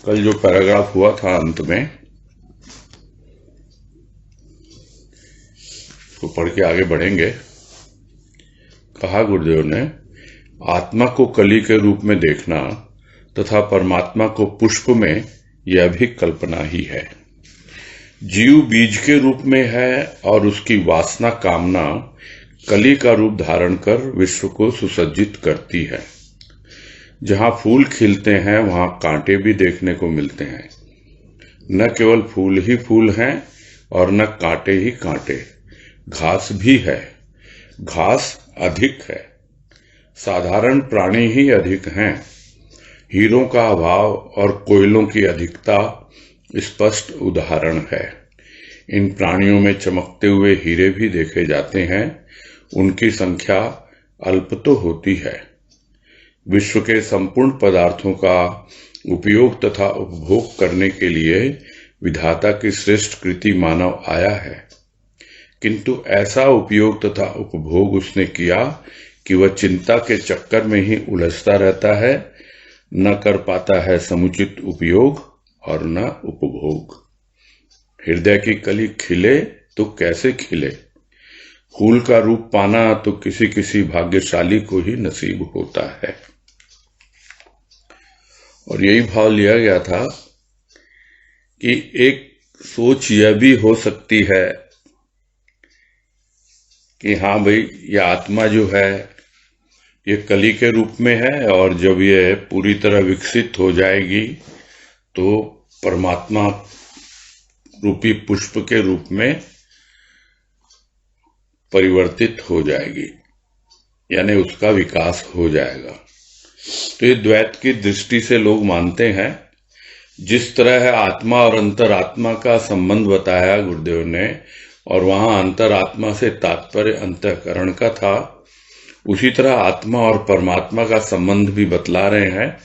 कल जो पैराग्राफ हुआ था अंत में, तो पढ़ के आगे बढ़ेंगे। कहा गुरुदेव ने, आत्मा को कली के रूप में देखना तथा परमात्मा को पुष्प में, यह भी कल्पना ही है। जीव बीज के रूप में है और उसकी वासना कामना कली का रूप धारण कर विश्व को सुसज्जित करती है। जहां फूल खिलते हैं वहां कांटे भी देखने को मिलते हैं। न केवल फूल ही फूल हैं और न कांटे ही कांटे, घास भी है। घास अधिक है, साधारण प्राणी ही अधिक हैं। हीरों का अभाव और कोयलों की अधिकता स्पष्ट उदाहरण है। इन प्राणियों में चमकते हुए हीरे भी देखे जाते हैं, उनकी संख्या अल्प तो होती है। विश्व के संपूर्ण पदार्थों का उपयोग तथा उपभोग करने के लिए विधाता की श्रेष्ठ कृति मानव आया है, किंतु ऐसा उपयोग तथा उपभोग उसने किया कि वह चिंता के चक्कर में ही उलझता रहता है, न कर पाता है समुचित उपयोग और न उपभोग। हृदय की कली खिले तो कैसे खिले? फूल का रूप पाना तो किसी किसी भाग्यशाली को ही नसीब होता है। और यही भाव लिया गया था कि एक सोच यह भी हो सकती है कि हाँ भाई, यह आत्मा जो है ये कली के रूप में है और जब ये पूरी तरह विकसित हो जाएगी तो परमात्मा रूपी पुष्प के रूप में परिवर्तित हो जाएगी, यानी उसका विकास हो जाएगा। तो ये द्वैत की दृष्टि से लोग मानते हैं। जिस तरह है आत्मा और अंतरात्मा का संबंध बताया गुरुदेव ने, और वहां अंतरात्मा से तात्पर्य अंतःकरण का था, उसी तरह आत्मा और परमात्मा का संबंध भी बतला रहे हैं,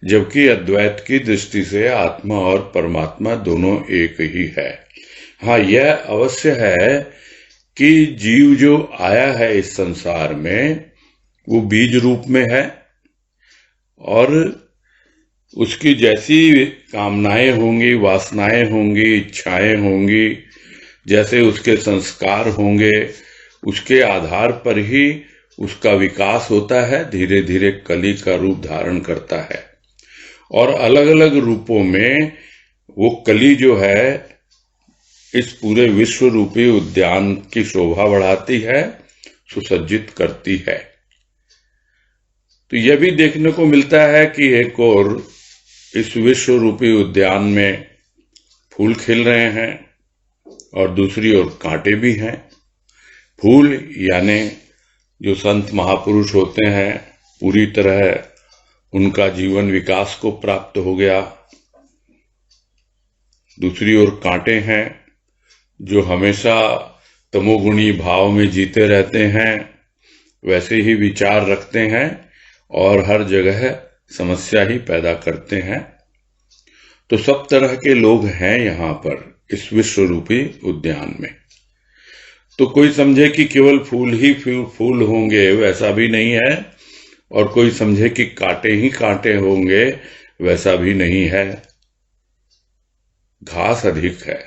जबकि अद्वैत की दृष्टि से आत्मा और परमात्मा दोनों एक ही है। हाँ, यह अवश्य है कि जीव जो आया है इस संसार में वो बीज रूप में है और उसकी जैसी कामनाएं होंगी, वासनाएं होंगी, इच्छाएं होंगी, जैसे उसके संस्कार होंगे, उसके आधार पर ही उसका विकास होता है, धीरे धीरे कली का रूप धारण करता है। और अलग अलग रूपों में वो कली जो है इस पूरे विश्व रूपी उद्यान की शोभा बढ़ाती है, सुसज्जित करती है। तो यह भी देखने को मिलता है कि एक और इस विश्व रूपी उद्यान में फूल खिल रहे हैं और दूसरी ओर कांटे भी हैं। फूल यानी जो संत महापुरुष होते हैं, पूरी तरह उनका जीवन विकास को प्राप्त हो गया। दूसरी ओर कांटे हैं जो हमेशा तमोगुणी भाव में जीते रहते हैं, वैसे ही विचार रखते हैं और हर जगह समस्या ही पैदा करते हैं। तो सब तरह के लोग हैं यहाँ पर इस विश्व रूपी उद्यान में। तो कोई समझे कि केवल फूल ही फूल होंगे, वैसा भी नहीं है, और कोई समझे कि कांटे ही कांटे होंगे, वैसा भी नहीं है। घास अधिक है।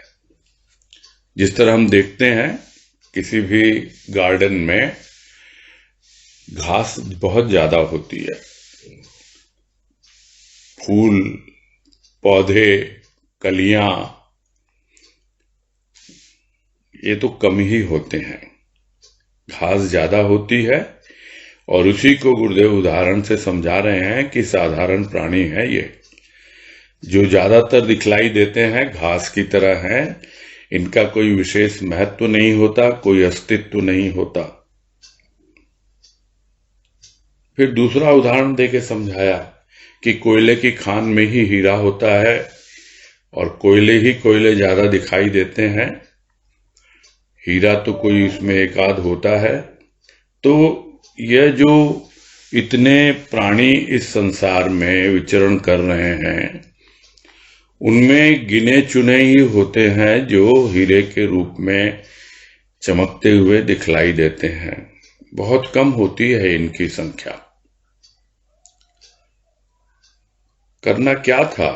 जिस तरह हम देखते हैं किसी भी गार्डन में घास बहुत ज्यादा होती है, फूल, पौधे, कलियां ये तो कम ही होते हैं, घास ज्यादा होती है। और उसी को गुरुदेव उदाहरण से समझा रहे हैं कि साधारण प्राणी है ये, जो ज्यादातर दिखलाई देते हैं घास की तरह हैं। इनका कोई विशेष महत्व नहीं होता, कोई अस्तित्व नहीं होता। फिर दूसरा उदाहरण देके समझाया कि कोयले की खान में ही हीरा होता है और कोयले ही कोयले ज्यादा दिखाई देते हैं, हीरा तो कोई इसमें एक आध होता है। तो यह जो इतने प्राणी इस संसार में विचरण कर रहे हैं, उनमें गिने चुने ही होते हैं जो हीरे के रूप में चमकते हुए दिखलाई देते हैं। बहुत कम होती है इनकी संख्या। करना क्या था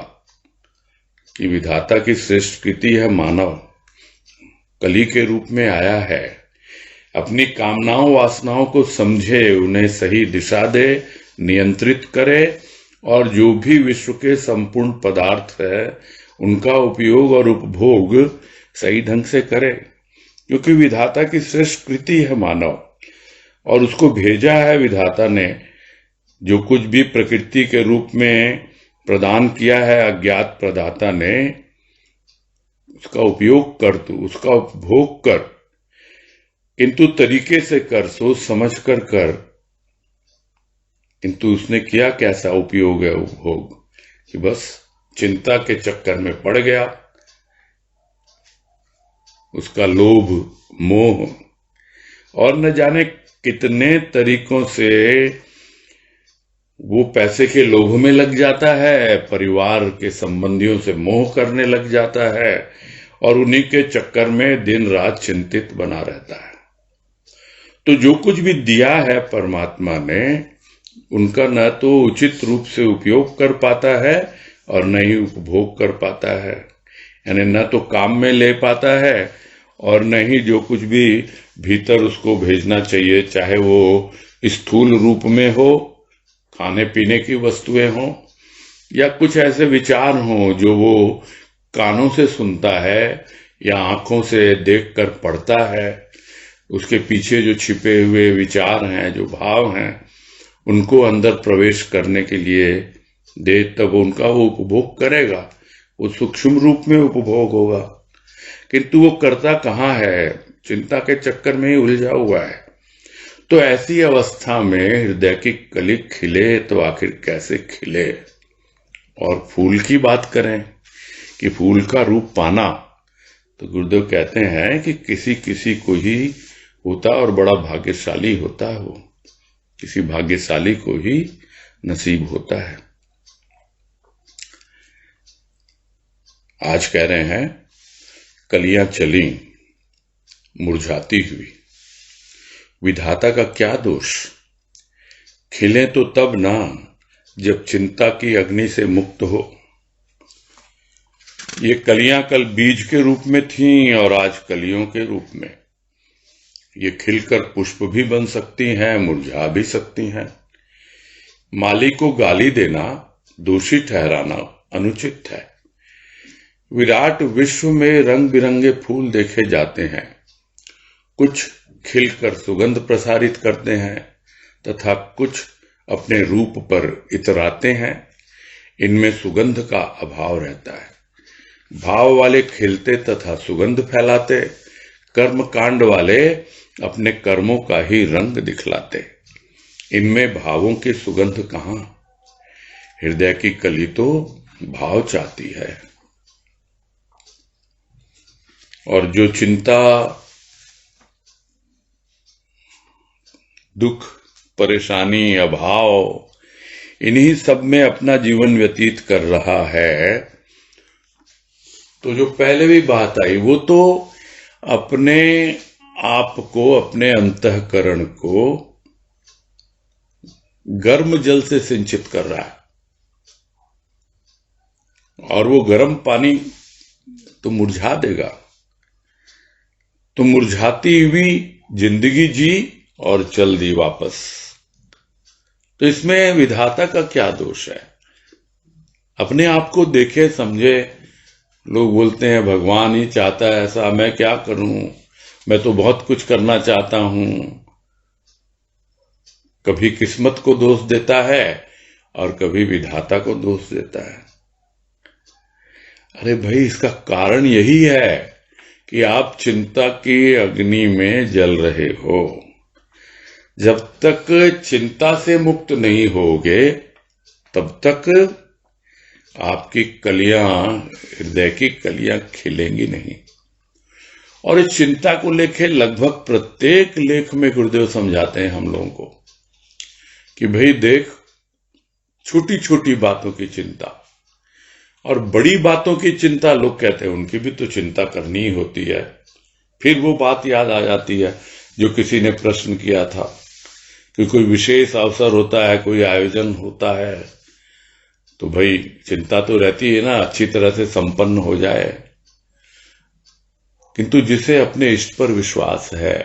कि विधाता की श्रेष्ठ कृति है मानव, कली के रूप में आया है, अपनी कामनाओं वासनाओं को समझे, उन्हें सही दिशा दे, नियंत्रित करे और जो भी विश्व के संपूर्ण पदार्थ है उनका उपयोग और उपभोग सही ढंग से करे, क्योंकि विधाता की श्रेष्ठ कृति है मानव, और उसको भेजा है विधाता ने। जो कुछ भी प्रकृति के रूप में प्रदान किया है अज्ञात प्रदाता ने, उसका उपयोग कर, तू उसका उपभोग कर, किंतु तरीके से कर, सोच समझ कर कर। किंतु उसने किया कैसा उपयोग है उपभोग, कि बस चिंता के चक्कर में पड़ गया। उसका लोभ मोह और न जाने कितने तरीकों से वो पैसे के लोभ में लग जाता है, परिवार के संबंधियों से मोह करने लग जाता है और उन्हीं के चक्कर में दिन रात चिंतित बना रहता है। तो जो कुछ भी दिया है परमात्मा ने, उनका न तो उचित रूप से उपयोग कर पाता है और न ही उपभोग कर पाता है, यानी न तो काम में ले पाता है और न ही जो कुछ भी भीतर उसको भेजना चाहिए, चाहे वो स्थूल रूप में हो, खाने पीने की वस्तुएं हों, या कुछ ऐसे विचार हों जो वो कानों से सुनता है या आंखों से देखकर पढ़ता है, उसके पीछे जो छिपे हुए विचार हैं, जो भाव हैं, उनको अंदर प्रवेश करने के लिए दे, तब उनका वो उपभोग करेगा, वो सूक्ष्म रूप में उपभोग होगा। किंतु वो करता कहाँ है, चिंता के चक्कर में ही उलझा हुआ है। तो ऐसी अवस्था में हृदय की कली खिले तो आखिर कैसे खिले। और फूल की बात करें कि फूल का रूप पाना, तो गुरुदेव कहते हैं कि किसी किसी को ही होता और बड़ा भाग्यशाली होता है, वो किसी भाग्यशाली को ही नसीब होता है। आज कह रहे हैं कलियां चली मुरझाती हुई, विधाता का क्या दोष, खिले तो तब ना जब चिंता की अग्नि से मुक्त हो। ये कलियां कल बीज के रूप में थीं और आज कलियों के रूप में। ये खिलकर पुष्प भी बन सकती हैं, मुरझा भी सकती हैं। माली को गाली देना, दोषी ठहराना अनुचित है। विराट विश्व में रंग बिरंगे फूल देखे जाते हैं, कुछ खिलकर सुगंध प्रसारित करते हैं तथा कुछ अपने रूप पर इतराते हैं। इनमें सुगंध का अभाव रहता है। भाव वाले खिलते तथा सुगंध फैलाते, कर्म कांड वाले अपने कर्मों का ही रंग दिखलाते। इनमें भावों की सुगंध कहाँ। हृदय की कली तो भाव चाहती है, और जो चिंता, दुख, परेशानी, अभाव, इन्हीं सब में अपना जीवन व्यतीत कर रहा है, तो जो पहले भी बात आई, वो तो अपने आप को, अपने अंतःकरण को गर्म जल से सिंचित कर रहा है। और वो गर्म पानी तो मुरझा देगा। तो मुरझाती हुई जिंदगी जी और चल दी वापस। तो इसमें विधाता का क्या दोष है। अपने आप को देखे समझे। लोग बोलते हैं भगवान ही चाहता है ऐसा, मैं क्या करूं, मैं तो बहुत कुछ करना चाहता हूं। कभी किस्मत को दोष देता है और कभी विधाता को दोष देता है। अरे भाई, इसका कारण यही है कि आप चिंता की अग्नि में जल रहे हो। जब तक चिंता से मुक्त नहीं होगे तब तक आपकी कलियां, हृदय की कलियां खिलेंगी नहीं। और इस चिंता को लेकर लगभग प्रत्येक लेख में गुरुदेव समझाते हैं हम लोगों को कि भाई देख, छोटी छोटी बातों की चिंता और बड़ी बातों की चिंता, लोग कहते हैं उनकी भी तो चिंता करनी ही होती है। फिर वो बात याद आ जाती है जो किसी ने प्रश्न किया था कि कोई विशेष अवसर होता है, कोई आयोजन होता है, तो भाई चिंता तो रहती है ना, अच्छी तरह से संपन्न हो जाए। किंतु जिसे अपने इष्ट पर विश्वास है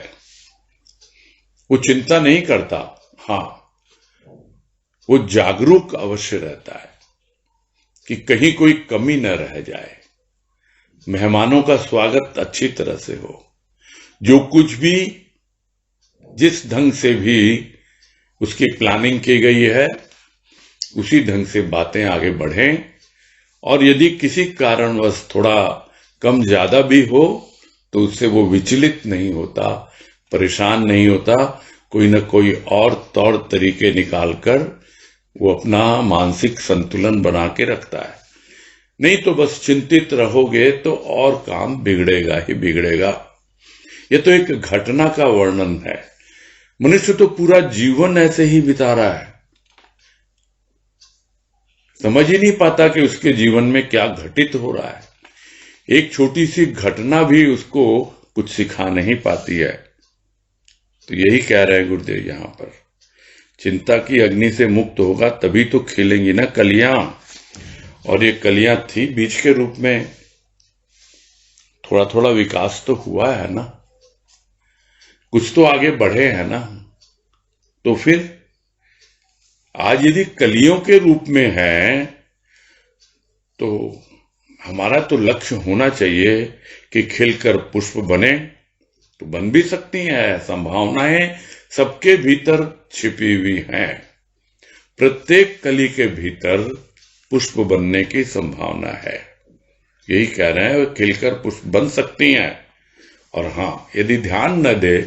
वो चिंता नहीं करता। हाँ, वो जागरूक अवश्य रहता है कि कहीं कोई कमी न रह जाए, मेहमानों का स्वागत अच्छी तरह से हो, जो कुछ भी जिस ढंग से भी उसकी प्लानिंग की गई है उसी ढंग से बातें आगे बढ़ें। और यदि किसी कारणवश थोड़ा कम ज्यादा भी हो तो उससे वो विचलित नहीं होता, परेशान नहीं होता, कोई न कोई और तौर तरीके निकालकर वो अपना मानसिक संतुलन बना के रखता है। नहीं तो बस चिंतित रहोगे तो और काम बिगड़ेगा ही बिगड़ेगा। ये तो एक घटना का वर्णन है। मनुष्य तो पूरा जीवन ऐसे ही बिता रहा है, समझ ही नहीं पाता कि उसके जीवन में क्या घटित हो रहा है। एक छोटी सी घटना भी उसको कुछ सिखा नहीं पाती है। तो यही कह रहे हैं गुरुदेव यहां पर, चिंता की अग्नि से मुक्त होगा तभी तो खिलेंगी ना कलियां। और ये कलियां थी बीज के रूप में, थोड़ा थोड़ा विकास तो हुआ है ना, कुछ तो आगे बढ़े हैं ना। तो फिर आज यदि कलियों के रूप में है तो हमारा तो लक्ष्य होना चाहिए कि खिलकर पुष्प बने। तो बन भी सकती हैं, संभावनाएं सबके भीतर छिपी हुई हैं। प्रत्येक कली के भीतर पुष्प बनने की संभावना है। यही कह रहे हैं, खिलकर पुष्प बन सकती हैं। और हां, यदि ध्यान न दे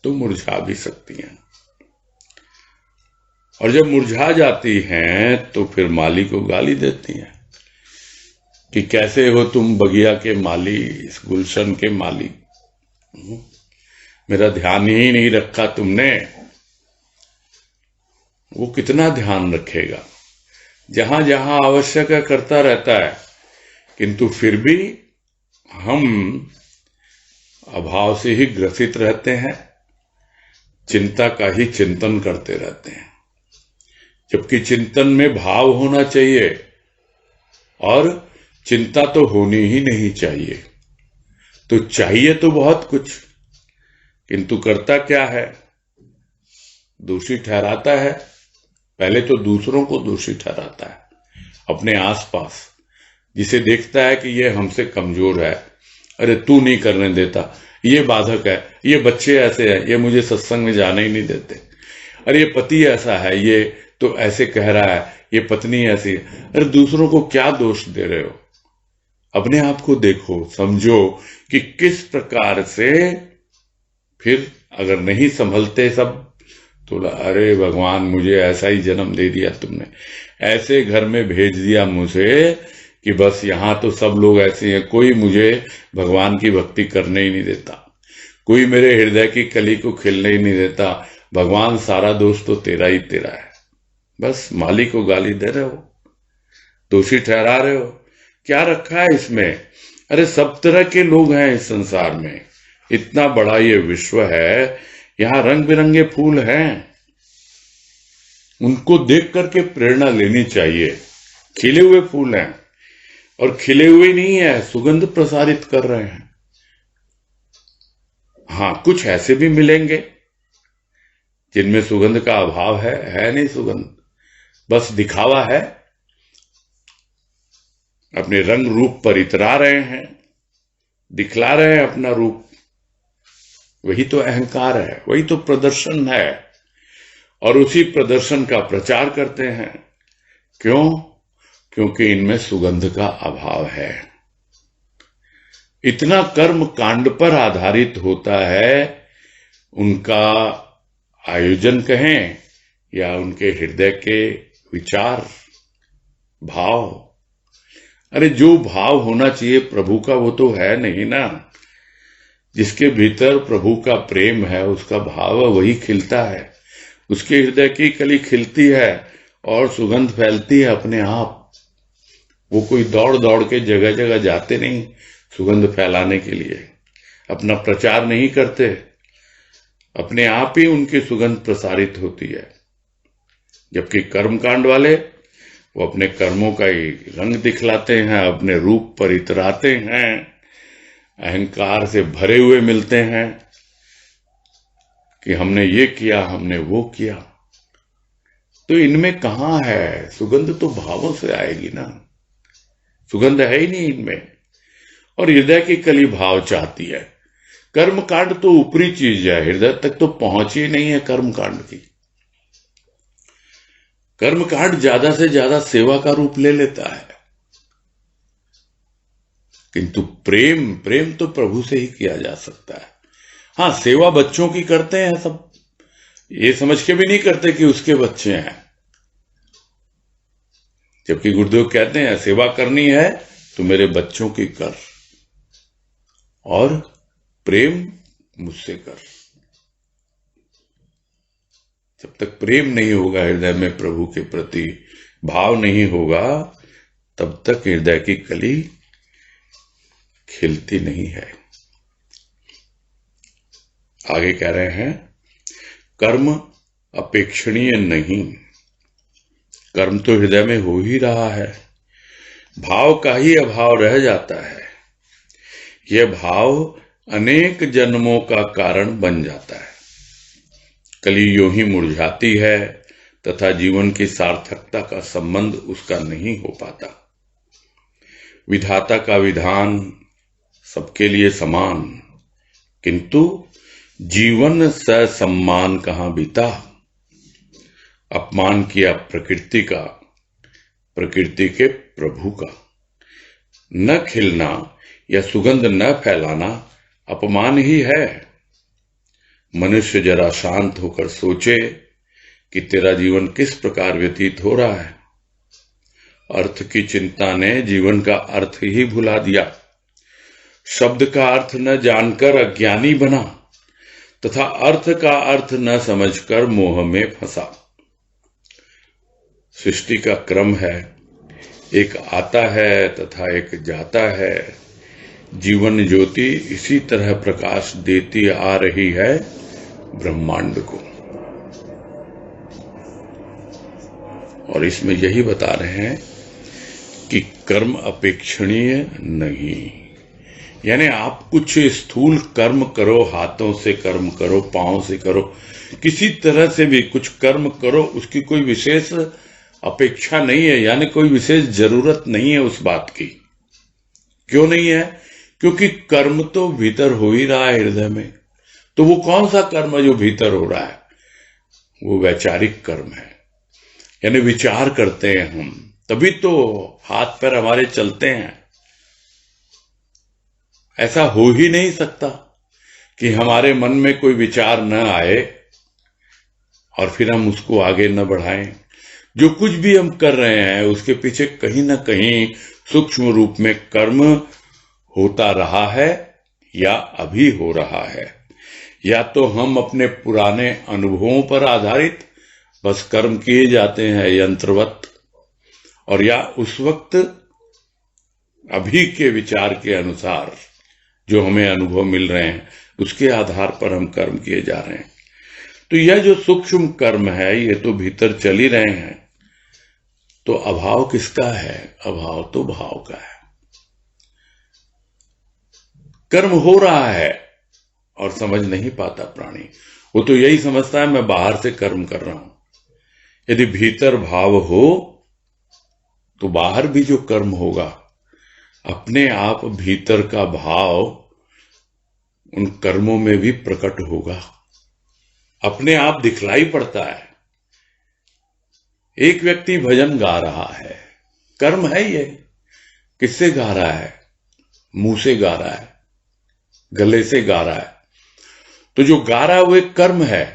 तो मुरझा भी सकती हैं। और जब मुरझा जाती हैं तो फिर माली को गाली देती हैं कि कैसे हो तुम बगिया के माली, इस गुलशन के माली, मेरा ध्यान ही नहीं रखा तुमने। वो कितना ध्यान रखेगा, जहां जहां आवश्यक है करता रहता है, किंतु फिर भी हम अभाव से ही ग्रसित रहते हैं, चिंता का ही चिंतन करते रहते हैं। जबकि चिंतन में भाव होना चाहिए और चिंता तो होनी ही नहीं चाहिए। तो चाहिए तो बहुत कुछ, किंतु करता क्या है, दोषी ठहराता है। पहले तो दूसरों को दोषी ठहराता है, अपने आसपास जिसे देखता है कि ये हमसे कमजोर है, अरे तू नहीं करने देता, ये बाधक है, ये बच्चे ऐसे हैं, ये मुझे सत्संग में जाने ही नहीं देते, अरे ये पति ऐसा है, ये तो ऐसे कह रहा है, ये पत्नी ऐसी है। अरे दूसरों को क्या दोष दे रहे हो, अपने आप को देखो, समझो कि किस प्रकार से फिर अगर नहीं संभलते सब तो अरे भगवान मुझे ऐसा ही जन्म दे दिया तुमने, ऐसे घर में भेज दिया मुझे कि बस यहां तो सब लोग ऐसे हैं, कोई मुझे भगवान की भक्ति करने ही नहीं देता, कोई मेरे हृदय की कली को खिलने ही नहीं देता। भगवान सारा दोष तो तेरा ही तेरा है। बस माली को गाली दे रहे हो, दोषी ठहरा रहे हो, क्या रखा है इसमें। अरे सब तरह के लोग हैं इस संसार में, इतना बड़ा ये विश्व है, यहां रंग बिरंगे फूल हैं, उनको देख करके प्रेरणा लेनी चाहिए। खिले हुए फूल हैं और खिले हुए नहीं है, सुगंध प्रसारित कर रहे हैं। हाँ, कुछ ऐसे भी मिलेंगे जिनमें सुगंध का अभाव है नहीं सुगंध, बस दिखावा है, अपने रंग रूप पर इतरा रहे हैं, दिखला रहे हैं अपना रूप। वही तो अहंकार है, वही तो प्रदर्शन है, और उसी प्रदर्शन का प्रचार करते हैं। क्यों? क्योंकि इनमें सुगंध का अभाव है। इतना कर्म कांड पर आधारित होता है उनका आयोजन कहें या उनके हृदय के विचार, भाव। अरे जो भाव होना चाहिए प्रभु का वो तो है नहीं ना। जिसके भीतर प्रभु का प्रेम है, उसका भाव वही खिलता है, उसके हृदय की कली खिलती है और सुगंध फैलती है अपने आप। वो कोई दौड़ दौड़ के जगह जगह जाते नहीं सुगंध फैलाने के लिए, अपना प्रचार नहीं करते, अपने आप ही उनकी सुगंध प्रसारित होती है। जबकि कर्मकांड वाले वो अपने कर्मों का ही रंग दिखलाते हैं, अपने रूप पर इतराते हैं, अहंकार से भरे हुए मिलते हैं कि हमने ये किया, हमने वो किया। तो इनमें कहाँ है सुगंध? तो भावों से आएगी ना, सुगंध है ही नहीं इनमें। और हृदय की कली भाव चाहती है। कर्म कांड तो ऊपरी चीज है, हृदय तक तो पहुंच ही नहीं है कर्म कांड की। कर्म कांड ज्यादा से ज्यादा सेवा का रूप ले लेता है, किंतु प्रेम, प्रेम तो प्रभु से ही किया जा सकता है। हाँ, सेवा बच्चों की करते हैं सब, ये समझ के भी नहीं करते कि उसके बच्चे हैं, जबकि गुरुदेव कहते हैं सेवा करनी है तो मेरे बच्चों की कर और प्रेम मुझसे कर। जब तक प्रेम नहीं होगा हृदय में, प्रभु के प्रति भाव नहीं होगा, तब तक हृदय की कली खिलती नहीं है। आगे कह रहे हैं, कर्म अपेक्षणीय नहीं। कर्म तो हृदय में हो ही रहा है, भाव का ही अभाव रह जाता है। यह भाव अनेक जन्मों का कारण बन जाता है। कली यूं ही मुरझाती है तथा जीवन की सार्थकता का संबंध उसका नहीं हो पाता। विधाता का विधान सबके लिए समान, किंतु जीवन ससम्मान कहां बीता। अपमान किया प्रकृति का, प्रकृति के प्रभु का। न खिलना या सुगंध न फैलाना अपमान ही है। मनुष्य जरा शांत होकर सोचे कि तेरा जीवन किस प्रकार व्यतीत हो रहा है। अर्थ की चिंता ने जीवन का अर्थ ही भुला दिया। शब्द का अर्थ न जानकर अज्ञानी बना तथा अर्थ का अर्थ न समझकर मोह में फंसा। सृष्टि का क्रम है, एक आता है तथा एक जाता है। जीवन ज्योति इसी तरह प्रकाश देती आ रही है ब्रह्मांड को। और इसमें यही बता रहे हैं कि कर्म अपेक्षणीय नहीं। यानी आप कुछ स्थूल कर्म करो, हाथों से कर्म करो, पांव से करो, किसी तरह से भी कुछ कर्म करो, उसकी कोई विशेष अपेक्षा नहीं है, यानी कोई विशेष जरूरत नहीं है उस बात की। क्यों नहीं है? क्योंकि कर्म तो भीतर हो ही रहा है हृदय में। तो वो कौन सा कर्म है जो भीतर हो रहा है? वो वैचारिक कर्म है, यानी विचार करते हैं हम, तभी तो हाथ पैर हमारे चलते हैं। ऐसा हो ही नहीं सकता कि हमारे मन में कोई विचार न आए और फिर हम उसको आगे न बढ़ाएं। जो कुछ भी हम कर रहे हैं उसके पीछे कहीं ना कहीं सूक्ष्म रूप में कर्म होता रहा है या अभी हो रहा है। या तो हम अपने पुराने अनुभवों पर आधारित बस कर्म किए जाते हैं यंत्रवत, और या उस वक्त अभी के विचार के अनुसार जो हमें अनुभव मिल रहे हैं उसके आधार पर हम कर्म किए जा रहे हैं। तो यह जो सूक्ष्म कर्म है ये तो भीतर चल ही रहे हैं। तो अभाव किसका है? अभाव तो भाव का है। कर्म हो रहा है और समझ नहीं पाता प्राणी। वो तो यही समझता है मैं बाहर से कर्म कर रहा हूं। यदि भीतर भाव हो तो बाहर भी जो कर्म होगा अपने आप भीतर का भाव उन कर्मों में भी प्रकट होगा, अपने आप दिखलाई पड़ता है। एक व्यक्ति भजन गा रहा है, कर्म है ये। किससे गा रहा है? मुंह से गा रहा है, गले से गा रहा है। तो जो गा रहा है वो एक कर्म है,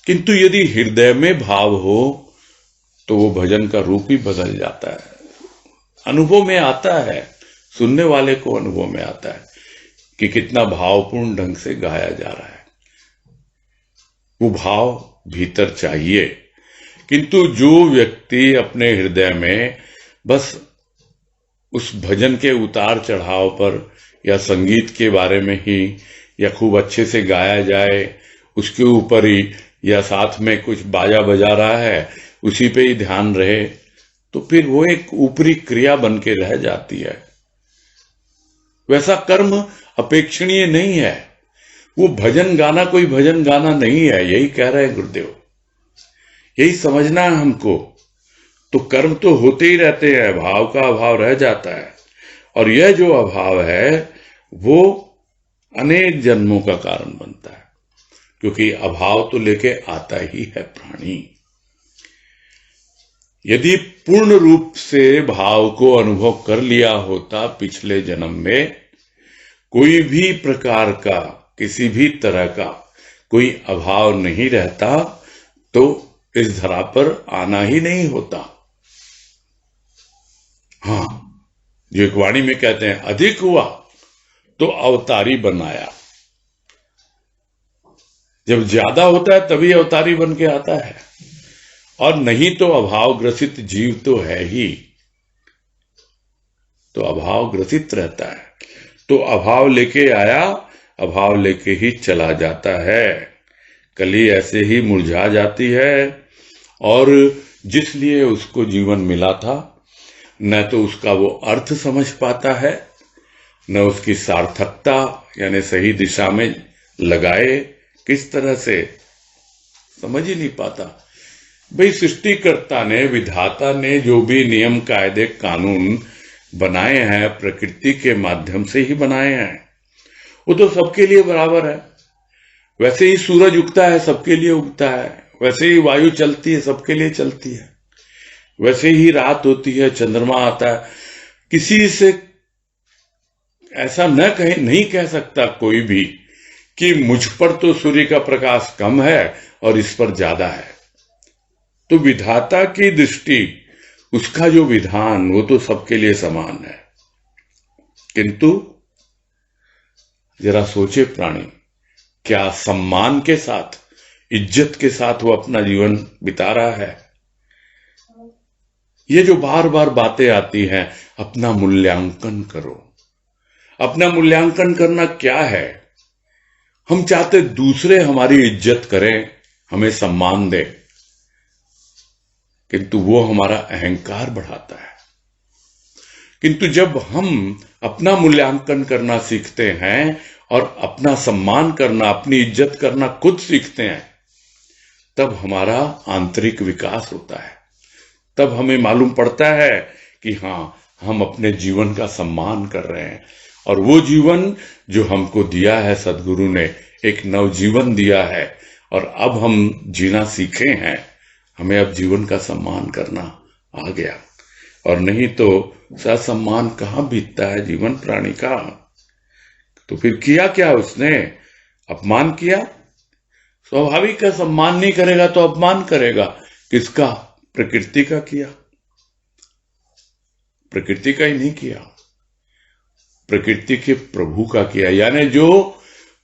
किंतु यदि हृदय में भाव हो तो वो भजन का रूप ही बदल जाता है। अनुभव में आता है, सुनने वाले को अनुभव में आता है कि कितना भावपूर्ण ढंग से गाया जा रहा है। वो भाव भीतर चाहिए। किंतु जो व्यक्ति अपने हृदय में बस उस भजन के उतार चढ़ाव पर या संगीत के बारे में ही या खूब अच्छे से गाया जाए उसके ऊपर ही, या साथ में कुछ बाजा बजा रहा है उसी पे ही ध्यान रहे, तो फिर वो एक ऊपरी क्रिया बन के रह जाती है। वैसा कर्म अपेक्षणीय नहीं है। वो भजन गाना कोई भजन गाना नहीं है, यही कह रहे हैं गुरुदेव। यही समझना है हमको। तो कर्म तो होते ही रहते हैं, भाव का अभाव रह जाता है, और यह जो अभाव है वो अनेक जन्मों का कारण बनता है, क्योंकि अभाव तो लेके आता ही है प्राणी। यदि पूर्ण रूप से भाव को अनुभव कर लिया होता पिछले जन्म में, कोई भी प्रकार का, किसी भी तरह का कोई अभाव नहीं रहता, तो इस धरा पर आना ही नहीं होता। हाँ, जो एक वाणी में कहते हैं, अधिक हुआ तो अवतारी बनाया। जब ज्यादा होता है तभी अवतारी बन के आता है, और नहीं तो अभाव ग्रसित जीव तो है ही, तो अभाव ग्रसित रहता है। तो अभाव लेके आया, अभाव लेके ही चला जाता है। कली ऐसे ही मुरझा जाती है, और जिसलिए उसको जीवन मिला था, न तो उसका वो अर्थ समझ पाता है, न उसकी सार्थकता यानी सही दिशा में लगाए किस तरह से, समझ ही नहीं पाता। भाई, सृष्टिकर्ता ने, विधाता ने जो भी नियम कायदे कानून बनाए हैं, प्रकृति के माध्यम से ही बनाए हैं। वो तो सबके लिए बराबर है। वैसे ही सूरज उगता है, सबके लिए उगता है। वैसे ही वायु चलती है, सबके लिए चलती है। वैसे ही रात होती है, चंद्रमा आता है। किसी से ऐसा नहीं कह सकता कोई भी कि मुझ पर तो सूर्य का प्रकाश कम है और इस पर ज्यादा है। तो विधाता की दृष्टि, उसका जो विधान, वो तो सबके लिए समान है। किंतु जरा सोचे प्राणी, क्या सम्मान के साथ, इज्जत के साथ वो अपना जीवन बिता रहा है? ये जो बार बार बातें आती हैं, अपना मूल्यांकन करो। अपना मूल्यांकन करना क्या है? हम चाहते दूसरे हमारी इज्जत करें, हमें सम्मान दें, किंतु वो हमारा अहंकार बढ़ाता है। किंतु जब हम अपना मूल्यांकन करना सीखते हैं और अपना सम्मान करना, अपनी इज्जत करना खुद सीखते हैं, तब हमारा आंतरिक विकास होता है। तब हमें मालूम पड़ता है कि हाँ, हम अपने जीवन का सम्मान कर रहे हैं, और वो जीवन जो हमको दिया है सदगुरु ने, एक नवजीवन दिया है, और अब हम जीना सीखे हैं। हमें अब जीवन का सम्मान करना आ गया, और नहीं तो ससम्मान कहाँ बीतता है जीवन प्राणी का। तो फिर किया क्या उसने? अपमान किया। स्वाभाविक है, सम्मान नहीं करेगा तो अपमान करेगा। किसका? प्रकृति का किया। प्रकृति का ही नहीं किया, प्रकृति के प्रभु का किया। यानी जो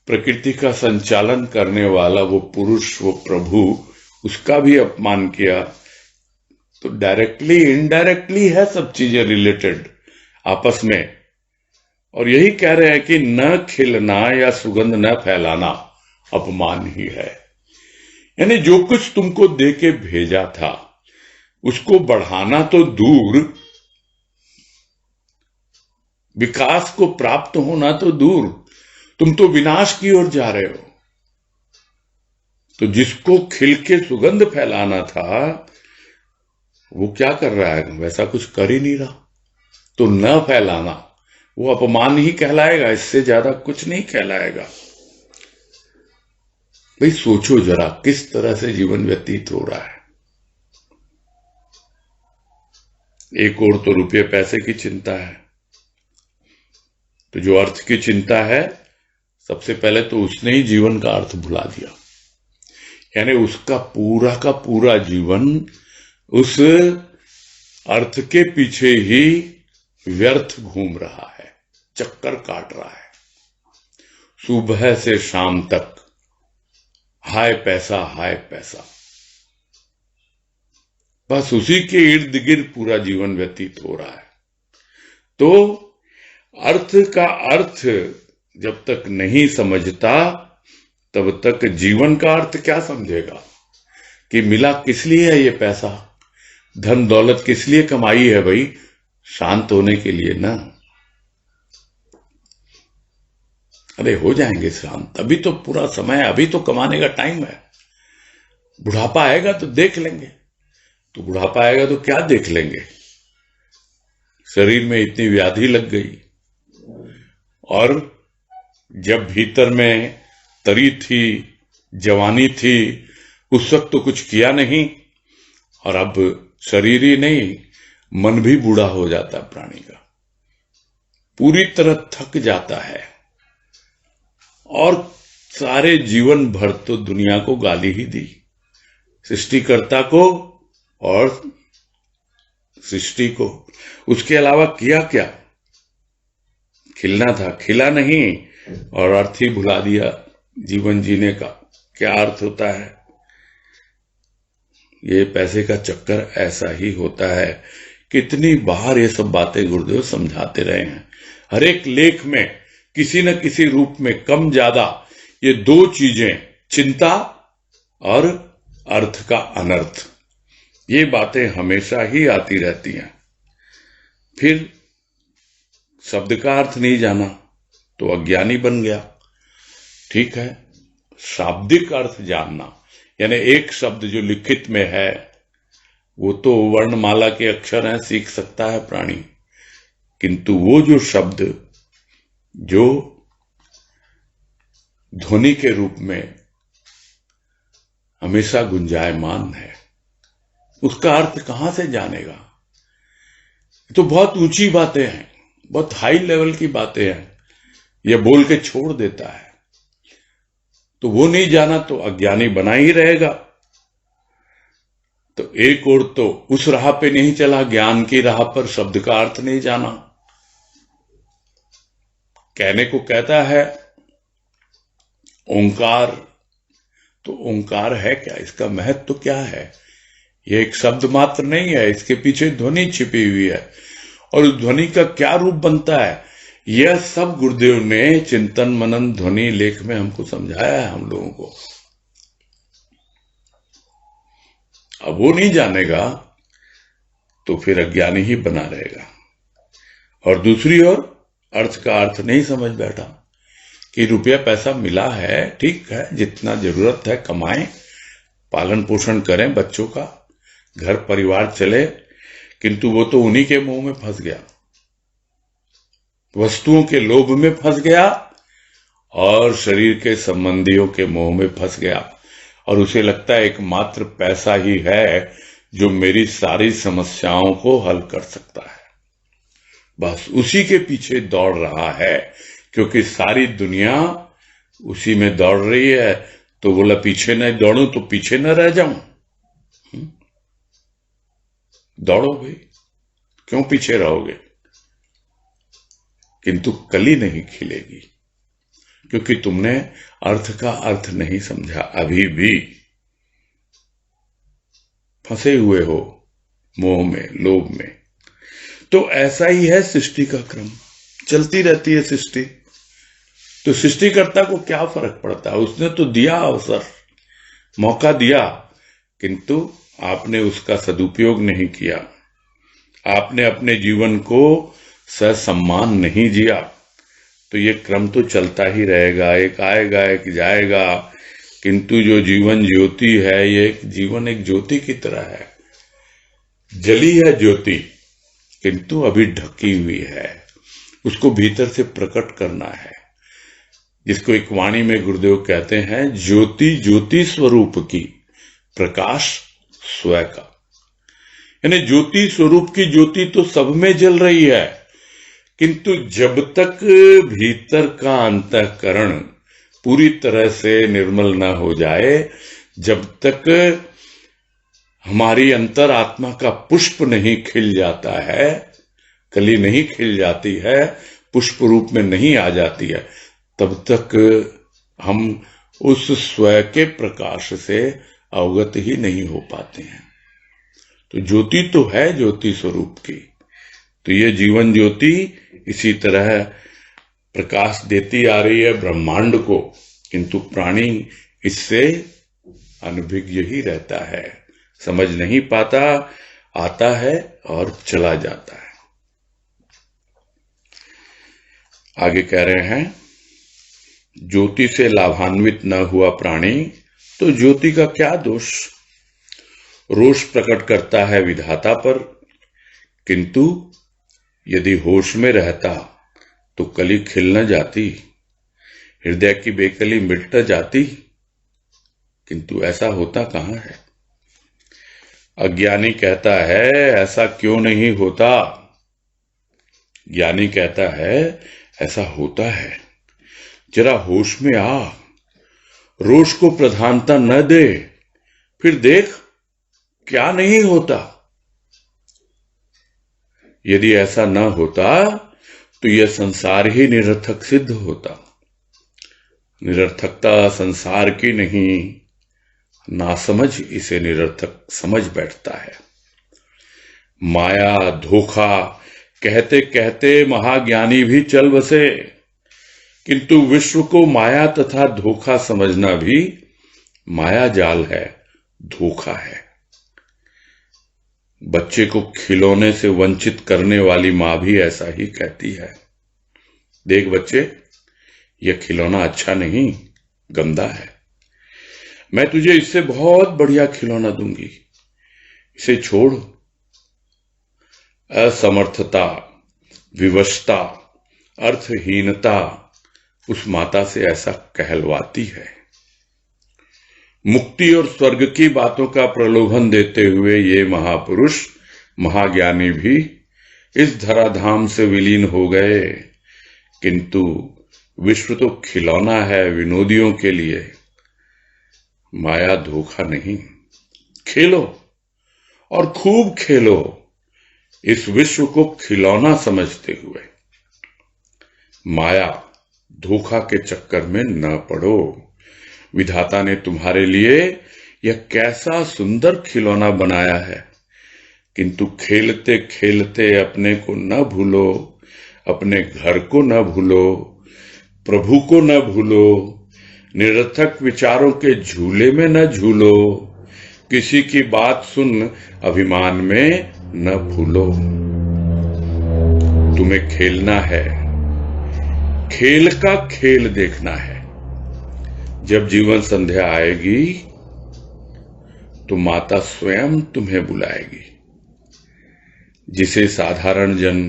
प्रकृति का संचालन करने वाला वो पुरुष, वो प्रभु, उसका भी अपमान किया। तो डायरेक्टली इनडायरेक्टली है सब चीजें रिलेटेड आपस में। और यही कह रहे हैं कि न खिलना या सुगंध न फैलाना अपमान ही है। यानी जो कुछ तुमको दे के भेजा था, उसको बढ़ाना तो दूर, विकास को प्राप्त होना तो दूर, तुम तो विनाश की ओर जा रहे हो। तो जिसको खिल के सुगंध फैलाना था, वो क्या कर रहा है? वैसा कुछ कर ही नहीं रहा। तो न फैलाना वो अपमान ही कहलाएगा, इससे ज्यादा कुछ नहीं कहलाएगा। भाई सोचो जरा, किस तरह से जीवन व्यतीत हो रहा है। एक और तो रुपये पैसे की चिंता है, तो जो अर्थ की चिंता है, सबसे पहले तो उसने ही जीवन का अर्थ भुला दिया। यानी उसका पूरा का पूरा जीवन उस अर्थ के पीछे ही व्यर्थ घूम रहा है, चक्कर काट रहा है। सुबह से शाम तक हाय पैसा, हाय पैसा, बस उसी के इर्द गिर्द पूरा जीवन व्यतीत हो रहा है। तो अर्थ का अर्थ जब तक नहीं समझता, तब तक जीवन का अर्थ क्या समझेगा कि मिला किस लिए है ये पैसा, धन दौलत किस लिए कमाई है भाई? शांत होने के लिए ना। अरे हो जाएंगे शांत, अभी तो पूरा समय है, अभी तो कमाने का टाइम है। बुढ़ापा आएगा तो देख लेंगे। तो बुढ़ापा आएगा तो क्या देख लेंगे? शरीर में इतनी व्याधि लग गई, और जब भीतर में तरी थी, जवानी थी, उस वक्त तो कुछ किया नहीं, और अब शरीर ही नहीं, मन भी बूढ़ा हो जाता है प्राणी का, पूरी तरह थक जाता है, और सारे जीवन भर तो दुनिया को गाली ही दी, सृष्टिकर्ता को और सृष्टि को। उसके अलावा किया क्या? खिलना था, खिला नहीं, और अर्थ ही भुला दिया जीवन जीने का। क्या अर्थ होता है? ये पैसे का चक्कर ऐसा ही होता है। कितनी बार ये सब बातें गुरुदेव समझाते रहे हैं। हर एक लेख में किसी न किसी रूप में कम ज्यादा ये दो चीजें, चिंता और अर्थ का अनर्थ, ये बातें हमेशा ही आती रहती हैं। फिर शब्द का अर्थ नहीं जाना तो अज्ञानी बन गया। ठीक है, शाब्दिक अर्थ जानना, यानी एक शब्द जो लिखित में है वो तो वर्णमाला के अक्षर हैं, सीख सकता है प्राणी, किंतु वो जो शब्द जो ध्वनि के रूप में हमेशा गुंजायमान है, उसका अर्थ कहां से जानेगा? तो बहुत ऊंची बातें हैं, बहुत हाई लेवल की बातें हैं, ये बोल के छोड़ देता है। तो वो नहीं जाना तो अज्ञानी बना ही रहेगा। तो एक और तो उस राह पे नहीं चला, ज्ञान की राह पर, शब्द का अर्थ नहीं जाना। कहने को कहता है ओंकार, तो ओंकार है क्या? इसका महत्व तो क्या है? ये एक शब्द मात्र नहीं है, इसके पीछे ध्वनि छिपी हुई है, और उस ध्वनि का क्या रूप बनता है, यह सब गुरुदेव ने चिंतन मनन ध्वनि लेख में हमको समझाया है, हम लोगों को। अब वो नहीं जानेगा तो फिर अज्ञानी ही बना रहेगा। और दूसरी ओर अर्थ का अर्थ नहीं समझ बैठा कि रुपया पैसा मिला है, ठीक है, जितना जरूरत है कमाएं, पालन पोषण करें बच्चों का, घर परिवार चले, किंतु वो तो उन्हीं के मुंह में फंस गया, वस्तुओं के लोभ में फंस गया, और शरीर के संबंधियों के मोह में फंस गया, और उसे लगता है एकमात्र पैसा ही है जो मेरी सारी समस्याओं को हल कर सकता है। बस उसी के पीछे दौड़ रहा है, क्योंकि सारी दुनिया उसी में दौड़ रही है। तो बोला पीछे न दौड़ूं तो पीछे न रह जाऊं। दौड़ो भाई, क्यों पीछे रहोगे? किंतु कली नहीं खिलेगी, क्योंकि तुमने अर्थ का अर्थ नहीं समझा, अभी भी फंसे हुए हो मोह में, लोभ में। तो ऐसा ही है सृष्टि का क्रम, चलती रहती है सृष्टि। तो सृष्टिकर्ता को क्या फर्क पड़ता है? उसने तो दिया अवसर, मौका दिया, किंतु आपने उसका सदुपयोग नहीं किया, आपने अपने जीवन को ससम्मान नहीं जिया। तो ये क्रम तो चलता ही रहेगा, एक आएगा एक जाएगा, किंतु जो जीवन ज्योति है, ये जीवन एक ज्योति की तरह है, जली है ज्योति, किंतु अभी ढकी हुई है, उसको भीतर से प्रकट करना है, जिसको एक वाणी में गुरुदेव कहते हैं, ज्योति ज्योति स्वरूप की, प्रकाश स्वयं का। यानी ज्योति स्वरूप की ज्योति तो सब में जल रही है, किंतु जब तक भीतर का अंतःकरण पूरी तरह से निर्मल न हो जाए, जब तक हमारी अंतर आत्मा का पुष्प नहीं खिल जाता है, कली नहीं खिल जाती है, पुष्प रूप में नहीं आ जाती है, तब तक हम उस स्वयं के प्रकाश से अवगत ही नहीं हो पाते हैं। तो ज्योति तो है ज्योति स्वरूप की, तो ये जीवन ज्योति इसी तरह प्रकाश देती आ रही है ब्रह्मांड को, किंतु प्राणी इससे अनभिज्ञ ही रहता है, समझ नहीं पाता, आता है और चला जाता है। आगे कह रहे हैं, ज्योति से लाभान्वित न हुआ प्राणी तो ज्योति का क्या दोष। रोष प्रकट करता है विधाता पर, किंतु यदि होश में रहता तो कली खिल न जाती, हृदय की बेकली मिट न जाती, किंतु ऐसा होता कहां है। अज्ञानी कहता है ऐसा क्यों नहीं होता, ज्ञानी कहता है ऐसा होता है। जरा होश में आ, रोष को प्रधानता न दे, फिर देख क्या नहीं होता। यदि ऐसा न होता तो यह संसार ही निरर्थक सिद्ध होता। निरर्थकता संसार की नहीं, नासमझ इसे निरर्थक समझ बैठता है। माया धोखा कहते कहते महाज्ञानी भी चल बसे, किंतु विश्व को माया तथा धोखा समझना भी माया जाल है, धोखा है। बच्चे को खिलौने से वंचित करने वाली मां भी ऐसा ही कहती है, देख बच्चे, यह खिलौना अच्छा नहीं, गंदा है, मैं तुझे इससे बहुत बढ़िया खिलौना दूंगी, इसे छोड़। असमर्थता, विवशता, अर्थहीनता उस माता से ऐसा कहलवाती है। मुक्ति और स्वर्ग की बातों का प्रलोभन देते हुए ये महापुरुष महाज्ञानी भी इस धराधाम से विलीन हो गए, किंतु विश्व तो खिलौना है विनोदियों के लिए, माया धोखा नहीं। खेलो और खूब खेलो इस विश्व को खिलौना समझते हुए, माया धोखा के चक्कर में न पड़ो। विधाता ने तुम्हारे लिए यह कैसा सुंदर खिलौना बनाया है, किंतु खेलते खेलते अपने को न भूलो, अपने घर को न भूलो, प्रभु को न भूलो, निरर्थक विचारों के झूले में न झूलो, किसी की बात सुन अभिमान में न भूलो। तुम्हें खेलना है, खेल का खेल देखना है। जब जीवन संध्या आएगी तो माता स्वयं तुम्हें बुलाएगी। जिसे साधारण जन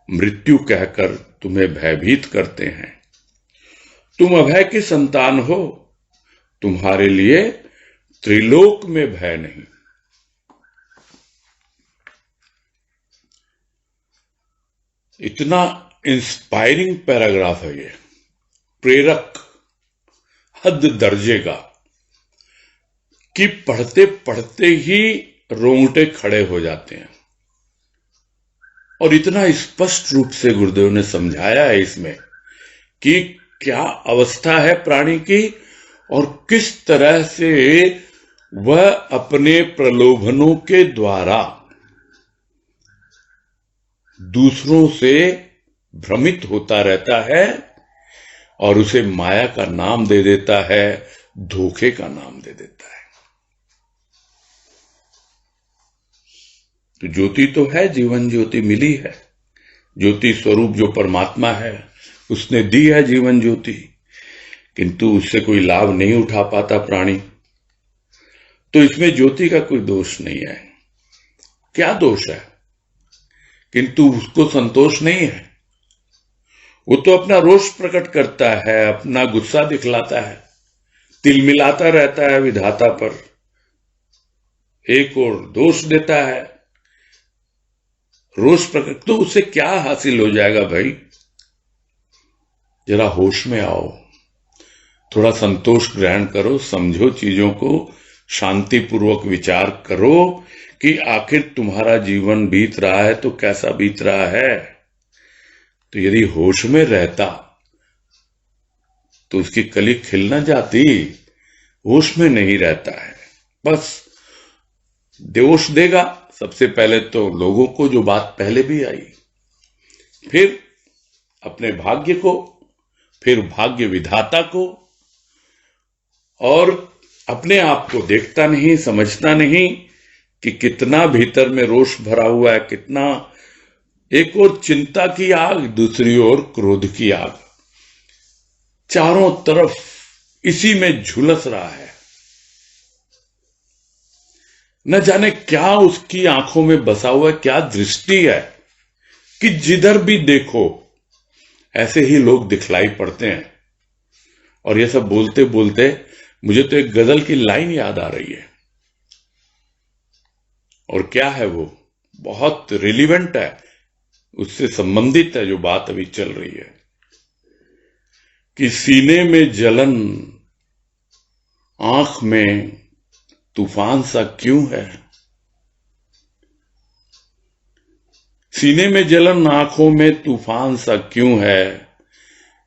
मृत्यु कहकर तुम्हें भयभीत करते हैं, तुम अभय की संतान हो, तुम्हारे लिए त्रिलोक में भय नहीं। इतना इंस्पायरिंग पैराग्राफ है ये, प्रेरक हद दर्जे का, कि पढ़ते पढ़ते ही रोंगटे खड़े हो जाते हैं। और इतना स्पष्ट रूप से गुरुदेव ने समझाया है इसमें कि क्या अवस्था है प्राणी की और किस तरह से वह अपने प्रलोभनों के द्वारा दूसरों से भ्रमित होता रहता है और उसे माया का नाम दे देता है, धोखे का नाम दे देता है। तो ज्योति तो है, जीवन ज्योति मिली है, ज्योति स्वरूप जो परमात्मा है उसने दी है जीवन ज्योति, किंतु उससे कोई लाभ नहीं उठा पाता प्राणी। तो इसमें ज्योति का कोई दोष नहीं है। क्या दोष है? किंतु उसको संतोष नहीं है। वो तो अपना रोष प्रकट करता है, अपना गुस्सा दिखलाता है, तिल मिलाता रहता है विधाता पर, एक और दोष देता है, रोष प्रकट। तो उससे क्या हासिल हो जाएगा भाई? जरा होश में आओ, थोड़ा संतोष ग्रहण करो, समझो चीजों को, शांतिपूर्वक विचार करो कि आखिर तुम्हारा जीवन बीत रहा है तो कैसा बीत रहा है। तो यदि होश में रहता तो उसकी कली खिल न जाती। होश में नहीं रहता है, बस दोष देगा सबसे पहले तो लोगों को, जो बात पहले भी आई, फिर अपने भाग्य को, फिर भाग्य विधाता को, और अपने आप को देखता नहीं, समझता नहीं कि कितना भीतर में रोष भरा हुआ है, कितना, एक ओर चिंता की आग, दूसरी ओर क्रोध की आग, चारों तरफ इसी में झुलस रहा है। न जाने क्या उसकी आंखों में बसा हुआ है, क्या दृष्टि है कि जिधर भी देखो ऐसे ही लोग दिखलाई पड़ते हैं। और ये सब बोलते बोलते मुझे तो एक गजल की लाइन याद आ रही है, और क्या है वो, बहुत रिलीवेंट है, उससे संबंधित है जो बात अभी चल रही है, कि सीने में जलन, आंख में तूफान सा क्यों है। सीने में जलन, आंखों में तूफान सा क्यों है,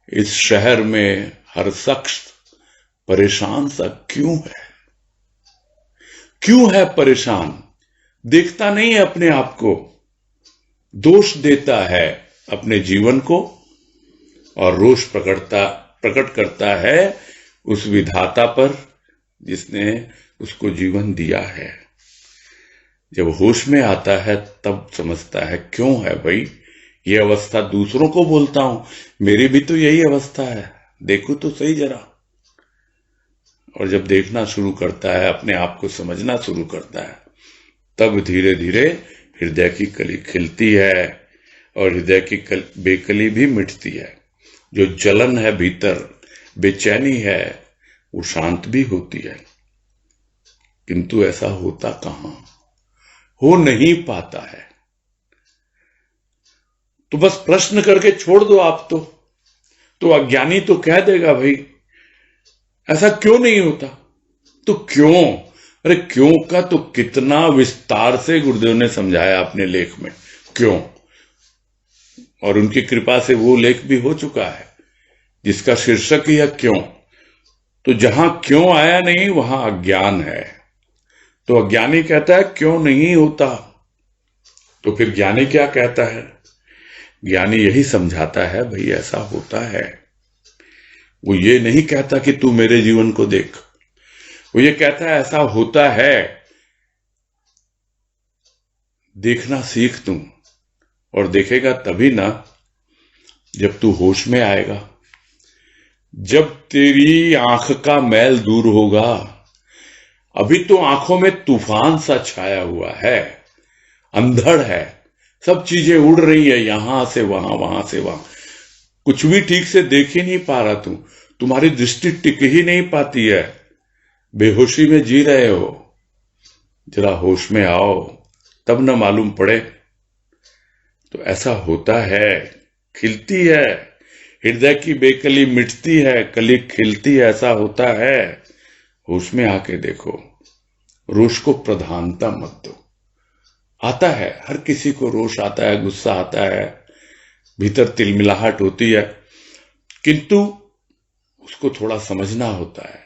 इस शहर में हर शख्स परेशान सा क्यों है। क्यों है परेशान, देखता नहीं है अपने आप को, दोष देता है अपने जीवन को, और रोष प्रकट करता है उस विधाता पर जिसने उसको जीवन दिया है। जब होश में आता है तब समझता है क्यों है भाई ये अवस्था। दूसरों को बोलता हूं मेरी भी तो यही अवस्था है, देखो तो सही जरा। और जब देखना शुरू करता है, अपने आप को समझना शुरू करता है, तब धीरे धीरे हृदय की कली खिलती है, और हृदय की बेकली भी मिटती है। जो जलन है भीतर, बेचैनी है, वो शांत भी होती है। किंतु ऐसा होता कहां, हो नहीं पाता है। तो बस प्रश्न करके छोड़ दो आप तो अज्ञानी तो कह देगा भाई ऐसा क्यों नहीं होता। तो क्यों, अरे क्यों का तो कितना विस्तार से गुरुदेव ने समझाया अपने लेख में, क्यों। और उनकी कृपा से वो लेख भी हो चुका है जिसका शीर्षक ही है क्यों। तो जहां क्यों आया नहीं वहां अज्ञान है। तो अज्ञानी कहता है क्यों नहीं होता, तो फिर ज्ञानी क्या कहता है, ज्ञानी यही समझाता है भाई ऐसा होता है। वो ये नहीं कहता कि तू मेरे जीवन को देख, वो ये कहता है ऐसा होता है, देखना सीख तू। और देखेगा तभी ना जब तू होश में आएगा, जब तेरी आंख का मैल दूर होगा। अभी तो आंखों में तूफान सा छाया हुआ है, अंधड़ है, सब चीजें उड़ रही है, यहां से वहां, वहां से वहां, कुछ भी ठीक से देख ही नहीं पा रहा तू, तुम्हारी दृष्टि टिक ही नहीं पाती है, बेहोशी में जी रहे हो। जरा होश में आओ तब न मालूम पड़े। तो ऐसा होता है, खिलती है हृदय की बेकली, मिटती है कली खिलती है, ऐसा होता है। होश में आके देखो, रोष को प्रधानता मत दो। आता है, हर किसी को रोष आता है, गुस्सा आता है, भीतर तिलमिलाहट होती है, किंतु उसको थोड़ा समझना होता है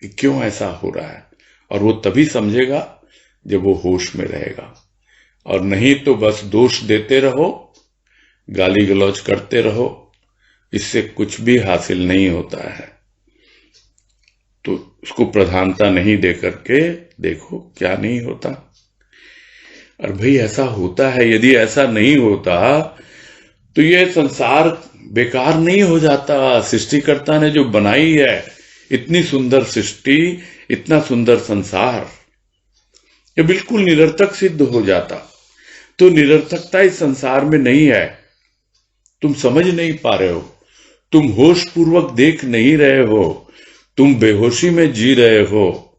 कि क्यों ऐसा हो रहा है। और वो तभी समझेगा जब वो होश में रहेगा। और नहीं तो बस दोष देते रहो, गाली गलौज करते रहो, इससे कुछ भी हासिल नहीं होता है। तो उसको प्रधानता नहीं दे करके देखो क्या नहीं होता। और भाई ऐसा होता है, यदि ऐसा नहीं होता तो ये संसार बेकार नहीं हो जाता। सृष्टिकर्ता ने जो बनाई है इतनी सुंदर सृष्टि, इतना सुंदर संसार, ये बिल्कुल निरर्थक सिद्ध हो जाता। तो निरर्थकता इस संसार में नहीं है, तुम समझ नहीं पा रहे हो, तुम होश पूर्वक देख नहीं रहे हो, तुम बेहोशी में जी रहे हो।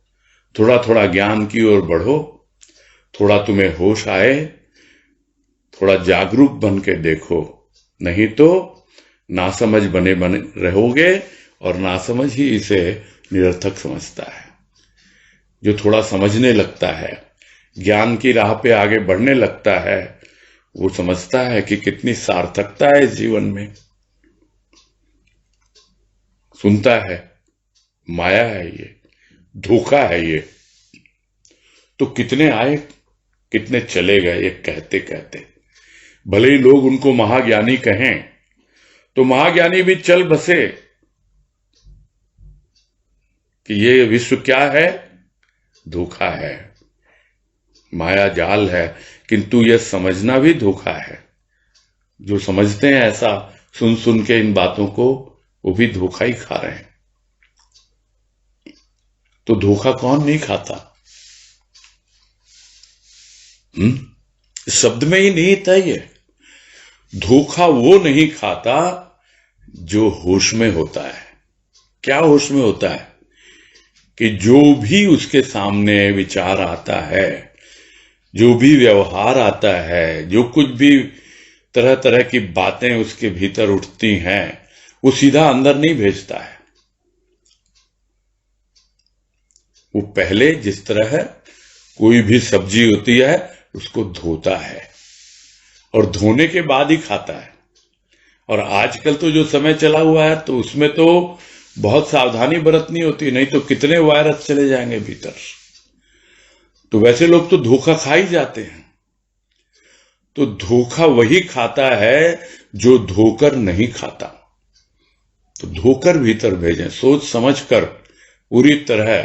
थोड़ा थोड़ा ज्ञान की ओर बढ़ो, थोड़ा तुम्हें होश आए, थोड़ा जागरूक बन के देखो, नहीं तो नासमझ बने रहोगे। और नासमझ ही इसे निरर्थक समझता है। जो थोड़ा समझने लगता है, ज्ञान की राह पे आगे बढ़ने लगता है, वो समझता है कि कितनी सार्थकता है इस जीवन में। सुनता है माया है ये, धोखा है ये, तो कितने आए कितने चले गए ये कहते कहते। भले ही लोग उनको महाज्ञानी कहें, तो महाज्ञानी भी चल बसे कि ये विश्व क्या है, धोखा है। माया जाल है, किंतु यह समझना भी धोखा है। जो समझते हैं ऐसा सुन सुन के इन बातों को, वो भी धोखा ही खा रहे हैं। तो धोखा कौन नहीं खाता? शब्द में ही निहित है ये। धोखा वो नहीं खाता जो होश में होता है। क्या होश में होता है? कि जो भी उसके सामने विचार आता है, जो भी व्यवहार आता है, जो कुछ भी तरह तरह की बातें उसके भीतर उठती हैं, वो सीधा अंदर नहीं भेजता है। वो पहले जिस तरह कोई भी सब्जी होती है उसको धोता है और धोने के बाद ही खाता है। और आजकल तो जो समय चला हुआ है तो उसमें तो बहुत सावधानी बरतनी होती है, नहीं तो कितने वायरस चले जाएंगे भीतर। तो वैसे लोग तो धोखा खा ही जाते हैं। तो धोखा वही खाता है जो धोकर नहीं खाता। तो धोकर भीतर भेजें, सोच समझ कर पूरी तरह।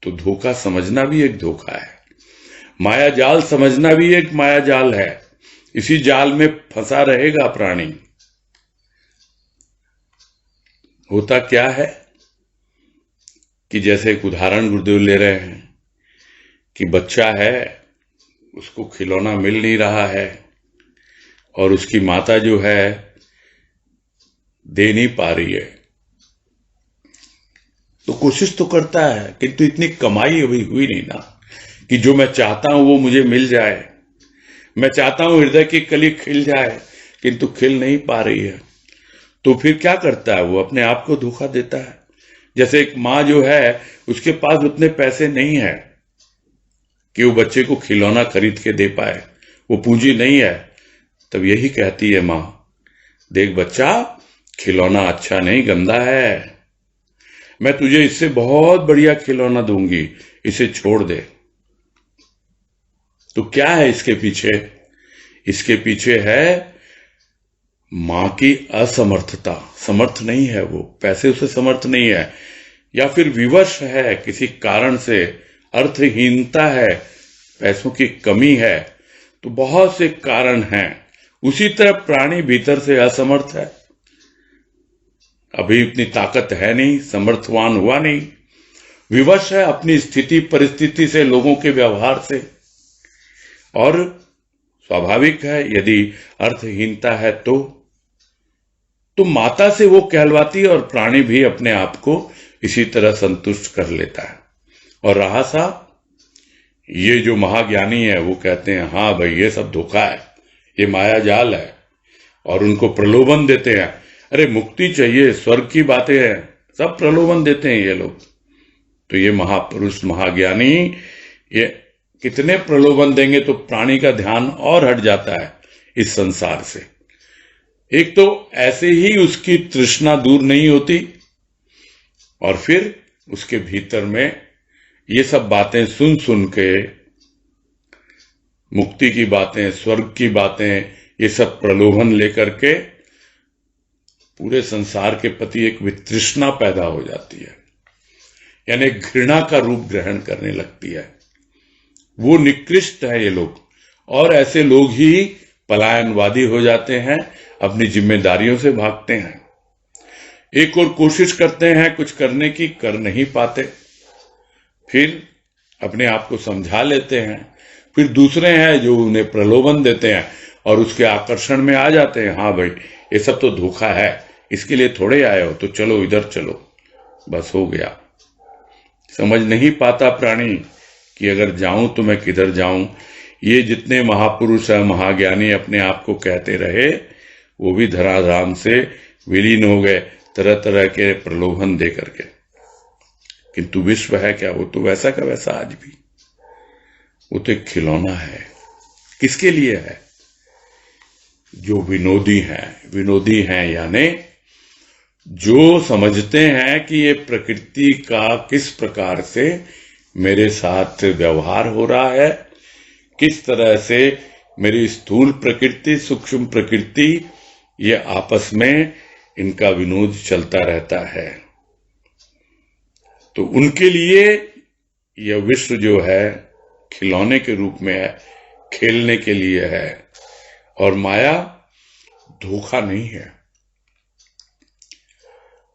तो धोखा समझना भी एक धोखा है, माया जाल समझना भी एक माया जाल है। इसी जाल में फंसा रहेगा प्राणी। होता क्या है कि जैसे एक उदाहरण गुरुदेव ले रहे हैं कि बच्चा है, उसको खिलौना मिल नहीं रहा है और उसकी माता जो है दे नहीं पा रही है। तो कोशिश तो करता है, किंतु इतनी कमाई अभी हुई नहीं ना कि जो मैं चाहता हूं वो मुझे मिल जाए। मैं चाहता हूं हृदय की कली खिल जाए, किंतु खिल नहीं पा रही है। तो फिर क्या करता है? वो अपने आप को धोखा देता है। जैसे एक माँ जो है, उसके पास उतने पैसे नहीं है कि वो बच्चे को खिलौना खरीद के दे पाए, वो पूंजी नहीं है। तब यही कहती है माँ, देख बच्चा, खिलौना अच्छा नहीं, गंदा है, मैं तुझे इससे बहुत बढ़िया खिलौना दूंगी, इसे छोड़ दे। तो क्या है इसके पीछे? इसके पीछे है मां की असमर्थता। समर्थ नहीं है वो, पैसे उसे समर्थ नहीं है, या फिर विवश है किसी कारण से, अर्थहीनता है, पैसों की कमी है। तो बहुत से कारण हैं। उसी तरह प्राणी भीतर से असमर्थ है, अभी इतनी ताकत है नहीं, समर्थवान हुआ नहीं, विवश है अपनी स्थिति परिस्थिति से, लोगों के व्यवहार से। और स्वाभाविक है यदि अर्थहीनता है तो माता से वो कहलवाती है और प्राणी भी अपने आप को इसी तरह संतुष्ट कर लेता है। और रहा सा ये जो महाज्ञानी है, वो कहते हैं हाँ भाई ये सब धोखा है, ये माया जाल है, और उनको प्रलोभन देते हैं। अरे मुक्ति चाहिए, स्वर्ग की बातें हैं, सब प्रलोभन देते हैं ये लोग। तो ये महापुरुष महाज्ञानी ये कितने प्रलोभन देंगे तो प्राणी का ध्यान और हट जाता है इस संसार से। एक तो ऐसे ही उसकी तृष्णा दूर नहीं होती, और फिर उसके भीतर में ये सब बातें सुन सुन के, मुक्ति की बातें, स्वर्ग की बातें, ये सब प्रलोभन लेकर के पूरे संसार के प्रति एक वितृष्णा पैदा हो जाती है, यानी घृणा का रूप ग्रहण करने लगती है। वो निकृष्ट है ये लोग, और ऐसे लोग ही पलायनवादी हो जाते हैं, अपनी जिम्मेदारियों से भागते हैं। एक और कोशिश करते हैं कुछ करने की, कर नहीं पाते, फिर अपने आप को समझा लेते हैं। फिर दूसरे हैं जो उन्हें प्रलोभन देते हैं और उसके आकर्षण में आ जाते हैं। हाँ भाई ये सब तो धोखा है, इसके लिए थोड़े आए हो, तो चलो इधर चलो, बस हो गया। समझ नहीं पाता प्राणी कि अगर जाऊं तो मैं किधर जाऊं। ये जितने महापुरुष है, महाज्ञानी अपने आप को कहते रहे, वो भी धराधाम से विलीन हो गए तरह तरह के प्रलोभन दे करके। किंतु विश्व है क्या? वो तो वैसा का वैसा आज भी, वो तो एक खिलौना है। किसके लिए है? जो विनोदी हैं। विनोदी हैं यानी जो समझते हैं कि ये प्रकृति का किस प्रकार से मेरे साथ व्यवहार हो रहा है, किस तरह से मेरी स्थूल प्रकृति, सूक्ष्म प्रकृति, ये आपस में इनका विनोद चलता रहता है। तो उनके लिए यह विश्व जो है खिलौने के रूप में है, खेलने के लिए है, और माया धोखा नहीं है।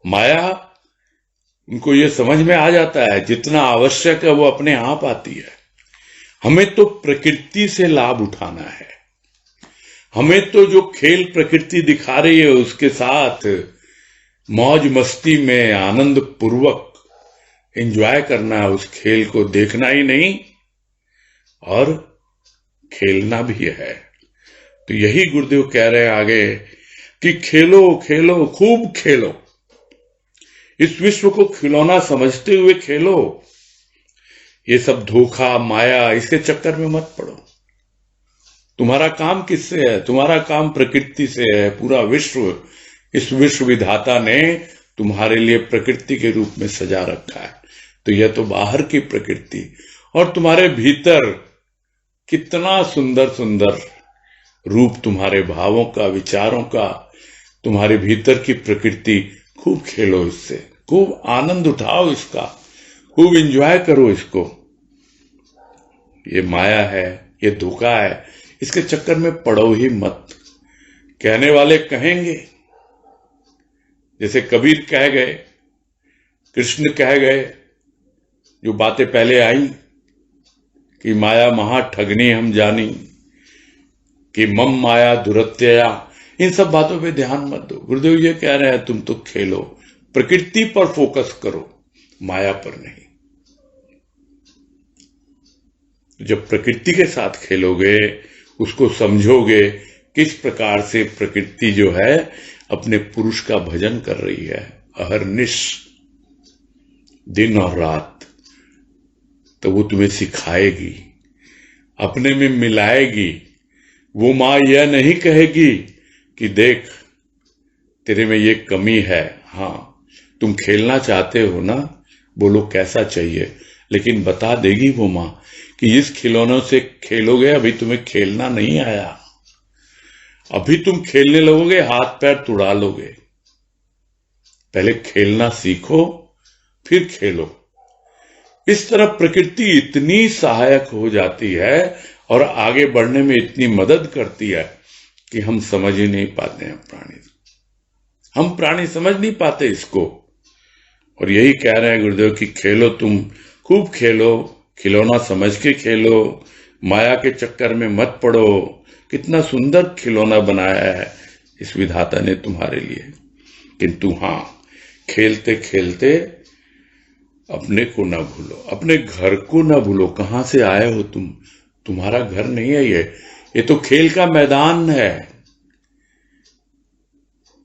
माया उनको ये समझ में आ जाता है जितना आवश्यक है वो अपने आप आती है। हमें तो प्रकृति से लाभ उठाना है। हमें तो जो खेल प्रकृति दिखा रही है उसके साथ मौज मस्ती में आनंद पूर्वक एंजॉय करना है, उस खेल को देखना ही नहीं और खेलना भी है। तो यही गुरुदेव कह रहे हैं आगे कि खेलो खेलो खूब खेलो, इस विश्व को खिलौना समझते हुए खेलो। ये सब धोखा माया इसके चक्कर में मत पड़ो। तुम्हारा काम किससे है? तुम्हारा काम प्रकृति से है। पूरा विश्व, इस विश्व विधाता ने तुम्हारे लिए प्रकृति के रूप में सजा रखा है। तो यह तो बाहर की प्रकृति, और तुम्हारे भीतर कितना सुंदर सुंदर रूप तुम्हारे भावों का, विचारों का, तुम्हारे भीतर की प्रकृति। खूब खेलो इससे, खूब आनंद उठाओ इसका, खूब एंजॉय करो इसको। ये माया है, ये धोखा है, इसके चक्कर में पड़ो ही मत। कहने वाले कहेंगे, जैसे कबीर कह गए, कृष्ण कह गए, जो बातें पहले आई कि माया महा ठगनी हम जानी, कि मम माया दुरत्यया, इन सब बातों पे ध्यान मत दो। गुरुदेव ये कह रहे हैं तुम तो खेलो, प्रकृति पर फोकस करो, माया पर नहीं। जब प्रकृति के साथ खेलोगे, उसको समझोगे किस प्रकार से प्रकृति जो है अपने पुरुष का भजन कर रही है अहरनिश, दिन और रात, तो वो तुम्हें सिखाएगी, अपने में मिलाएगी। वो माँ यह नहीं कहेगी कि देख तेरे में ये कमी है, हाँ तुम खेलना चाहते हो ना, बोलो कैसा चाहिए, लेकिन बता देगी वो माँ कि इस खिलौनों से खेलोगे, अभी तुम्हें खेलना नहीं आया, अभी तुम खेलने लगोगे हाथ पैर तुड़ा लोगे, पहले खेलना सीखो फिर खेलो। इस तरह प्रकृति इतनी सहायक हो जाती है और आगे बढ़ने में इतनी मदद करती है कि हम समझ ही नहीं पाते हैं प्राणी, हम प्राणी समझ नहीं पाते इसको। और यही कह रहे हैं गुरुदेव कि खेलो, तुम खूब खेलो, खिलौना समझ के खेलो, माया के चक्कर में मत पड़ो। कितना सुंदर खिलौना बनाया है इस विधाता ने तुम्हारे लिए, किंतु हाँ खेलते खेलते अपने को ना भूलो, अपने घर को ना भूलो। कहां से आए हो तुम? तुम्हारा घर नहीं है ये तो खेल का मैदान है,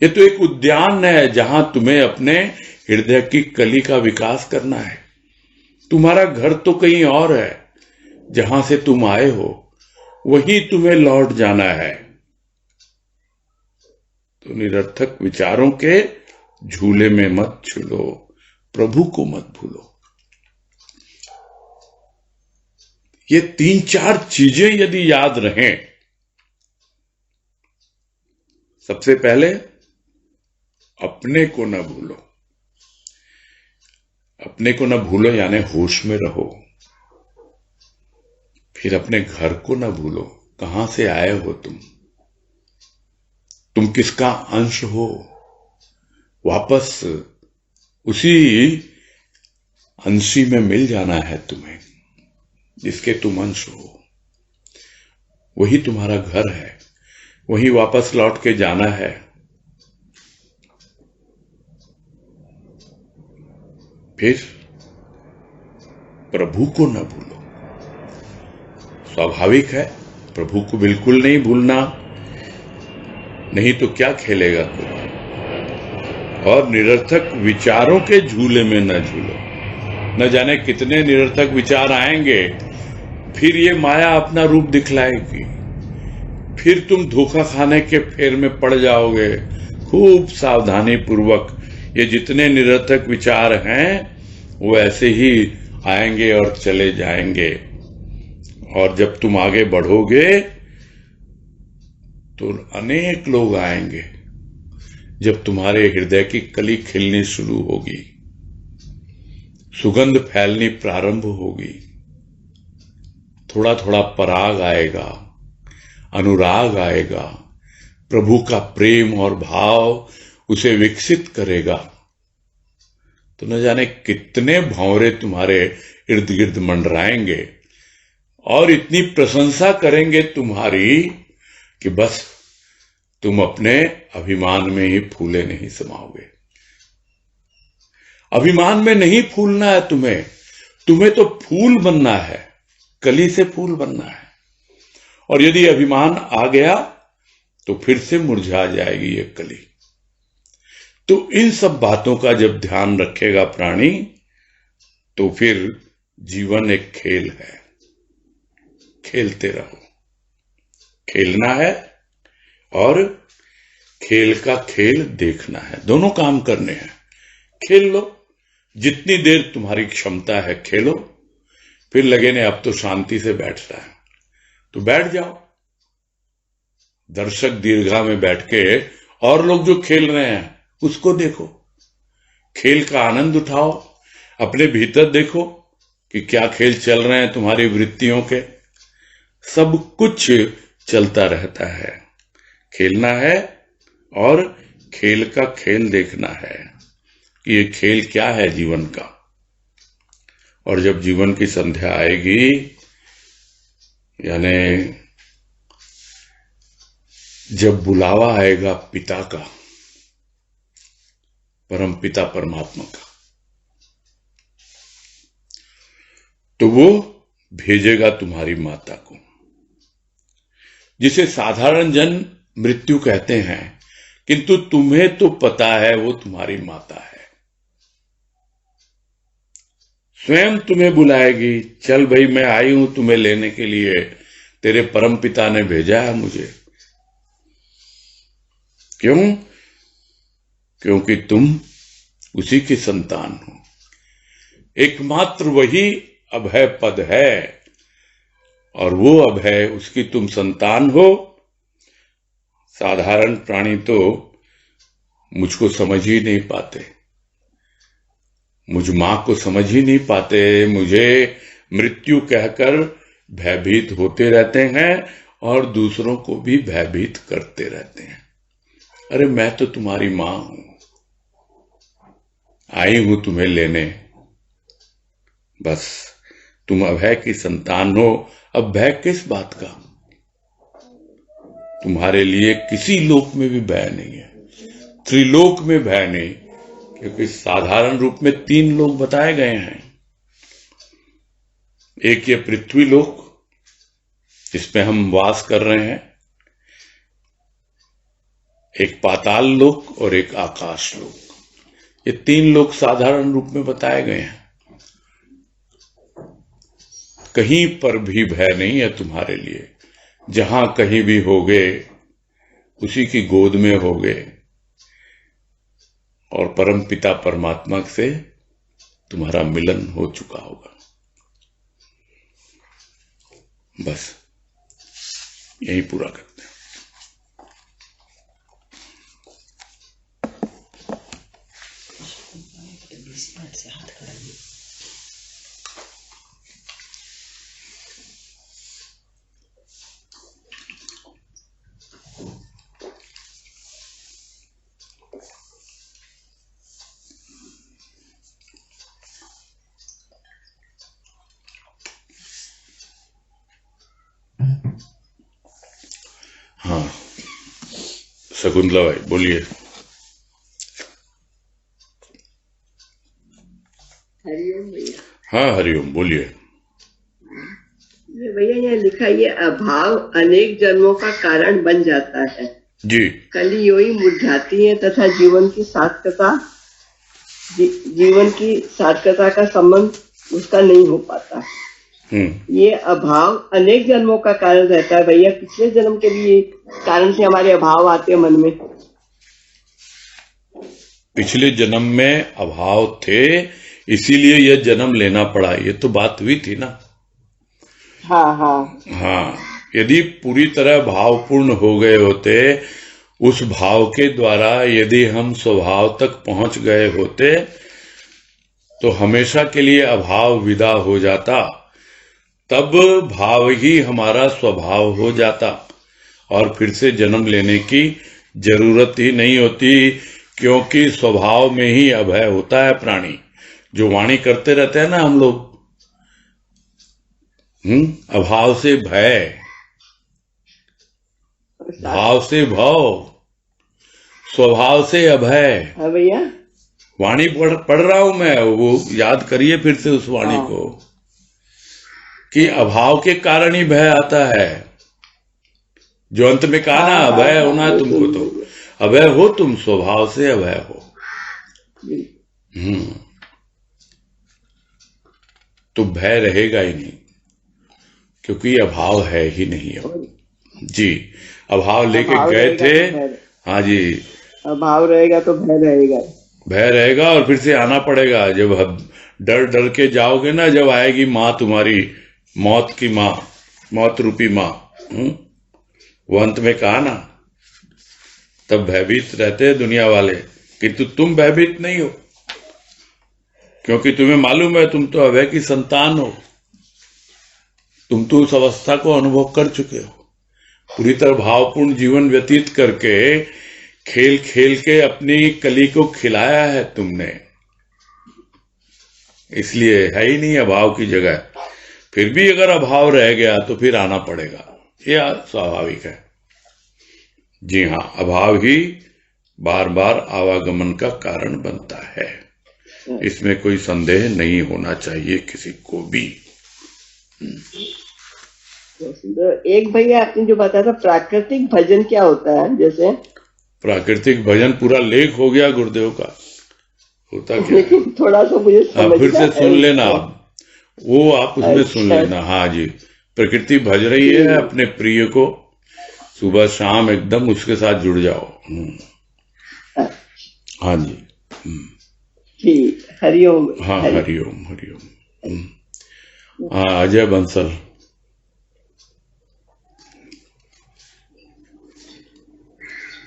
ये तो एक उद्यान है जहां तुम्हें अपने हृदय की कली का विकास करना है। तुम्हारा घर तो कहीं और है, जहां से तुम आए हो वहीं तुम्हें लौट जाना है। तो निरर्थक विचारों के झूले में मत झूलो, प्रभु को मत भूलो। ये 3-4 चीजें यदि याद रहें, सबसे पहले अपने को न भूलो, अपने को न भूलो यानी होश में रहो। फिर अपने घर को न भूलो, कहां से आए हो तुम किसका अंश हो, वापस उसी अंशी में मिल जाना है तुम्हें जिसके तुम अंश हो। वही तुम्हारा घर है, वही वापस लौट के जाना है। फिर प्रभु को न भूलो। स्वाभाविक है प्रभु को बिल्कुल नहीं भूलना, नहीं तो क्या खेलेगा कोई। और निरर्थक विचारों के झूले में न झूलो, न जाने कितने निरर्थक विचार आएंगे, फिर ये माया अपना रूप दिखलाएगी, फिर तुम धोखा खाने के फेर में पड़ जाओगे। खूब सावधानी पूर्वक ये जितने निरर्थक विचार हैं वो ऐसे ही आएंगे और चले जाएंगे। और जब तुम आगे बढ़ोगे तो अनेक लोग आएंगे, जब तुम्हारे हृदय की कली खिलनी शुरू होगी, सुगंध फैलनी प्रारंभ होगी, थोड़ा थोड़ा पराग आएगा, अनुराग आएगा, प्रभु का प्रेम और भाव उसे विकसित करेगा, तो न जाने कितने भंवरे तुम्हारे इर्द गिर्द मंडराएंगे और इतनी प्रशंसा करेंगे तुम्हारी कि बस तुम अपने अभिमान में ही फूले नहीं समाओगे। अभिमान में नहीं फूलना है तुम्हें, तुम्हें तो फूल बनना है, कली से फूल बनना है। और यदि अभिमान आ गया तो फिर से मुरझा जाएगी ये कली। तो इन सब बातों का जब ध्यान रखेगा प्राणी, तो फिर जीवन एक खेल है, खेलते रहो। खेलना है और खेल का खेल देखना है, दोनों काम करने हैं। खेल लो, जितनी देर तुम्हारी क्षमता है खेलो, फिर लगे ने अब तो शांति से बैठ रहा है तो बैठ जाओ। दर्शक दीर्घा में बैठ के और लोग जो खेल रहे हैं उसको देखो, खेल का आनंद उठाओ, अपने भीतर देखो कि क्या खेल चल रहे हैं तुम्हारी वृत्तियों के। सब कुछ चलता रहता है, खेलना है और खेल का खेल देखना है कि ये खेल क्या है जीवन का। और जब जीवन की संध्या आएगी, यानी जब बुलावा आएगा पिता का, परम पिता परमात्मा का, तो वो भेजेगा तुम्हारी माता को, जिसे साधारण जन मृत्यु कहते हैं, किंतु तुम्हें तो पता है वो तुम्हारी माता है। स्वयं तुम्हें बुलाएगी, चल भाई मैं आई हूं तुम्हें लेने के लिए, तेरे परम पिता ने भेजा है मुझे। क्यों? क्योंकि तुम उसी की संतान हो। एकमात्र वही अभय पद है और वो अभय उसकी तुम संतान हो। साधारण प्राणी तो मुझको समझ ही नहीं पाते, मुझ मां को समझ ही नहीं पाते, मुझे मृत्यु कहकर भयभीत होते रहते हैं और दूसरों को भी भयभीत करते रहते हैं। अरे मैं तो तुम्हारी मां हूं, आई हूं तुम्हें लेने, बस तुम अभय की संतान हो। अब भय किस बात का? तुम्हारे लिए किसी लोक में भी भय नहीं है, त्रिलोक में भय नहीं, क्योंकि साधारण रूप में 3 लोक बताए गए हैं। एक ये पृथ्वी लोक जिसमें हम वास कर रहे हैं, एक पाताल लोक और एक आकाश लोक। ये 3 लोक साधारण रूप में बताए गए हैं। कहीं पर भी भय नहीं है तुम्हारे लिए, जहां कहीं भी होगे उसी की गोद में होगे और परम पिता परमात्मा से तुम्हारा मिलन हो चुका होगा। बस यही पूरा करते हैं। हाँ शकुंतला भाई बोलिए। हरिओम भैया। हाँ हरिओम बोलिए। भैया ये लिखा, ये अभाव अनेक जन्मों का कारण बन जाता है जी। कली योई मुरझाती है तथा जीवन की सार्थकता का संबंध उसका नहीं हो पाता। ये अभाव अनेक जन्मों का कारण रहता है। भैया पिछले जन्म के भी कारण से हमारे अभाव आते हैं मन में। पिछले जन्म में अभाव थे, इसीलिए यह जन्म लेना पड़ा, ये तो बात हुई थी ना। हाँ हाँ हाँ, यदि पूरी तरह भावपूर्ण हो गए होते, उस भाव के द्वारा यदि हम स्वभाव तक पहुंच गए होते, तो हमेशा के लिए अभाव विदा हो जाता, तब भाव ही हमारा स्वभाव हो जाता और फिर से जन्म लेने की जरूरत ही नहीं होती, क्योंकि स्वभाव में ही अभय होता है प्राणी। जो वाणी करते रहते हैं ना हम लोग, अभाव से भय, भाव से भव, स्वभाव से अभय। हाँ भैया, वाणी पढ़ रहा हूं मैं, वो याद करिए फिर से उस वाणी को, कि अभाव के कारण ही भय आता है। जो अंत में कहा ना, अभय होना है तुमको, तो अभय हो तुम, स्वभाव से अभय हो। तो भय रहेगा ही नहीं, क्योंकि अभाव है ही नहीं अब जी। अभाव लेके गए थे, हाँ जी, अभाव रहेगा तो भय रहेगा, भय रहेगा और फिर से आना पड़ेगा। जब डर डर के जाओगे ना, जब आएगी माँ तुम्हारी, मौत की माँ, मौत रूपी माँ, वो अंत में कहा ना, तब भयभीत रहते हैं दुनिया वाले, किंतु तुम भयभीत नहीं हो, क्योंकि तुम्हें मालूम है तुम तो अभय की संतान हो। तुम तो उस अवस्था को अनुभव कर चुके हो, पूरी तरह भावपूर्ण जीवन व्यतीत करके, खेल खेल के अपनी कली को खिलाया है तुमने। इसलिए है ही नहीं अभाव की जगह। फिर भी अगर अभाव रह गया तो फिर आना पड़ेगा, ये स्वाभाविक है। जी हाँ, अभाव ही बार बार आवागमन का कारण बनता है, इसमें कोई संदेह नहीं होना चाहिए किसी को भी। एक भैया आपने जो बताया था प्राकृतिक भजन क्या होता है? जैसे प्राकृतिक भजन पूरा लेख हो गया गुरुदेव का, होता क्या? लेकिन थोड़ा सा मुझे फिर से सुन लेना आप, वो आप उसमें सुन लेना। हाँ जी, प्रकृति भज रही है अपने प्रिय को, सुबह शाम एकदम उसके साथ जुड़ जाओ। हाँ जी, हरिओम। हाँ, हरिओम हरिओम। हाँ, अजय बंसल।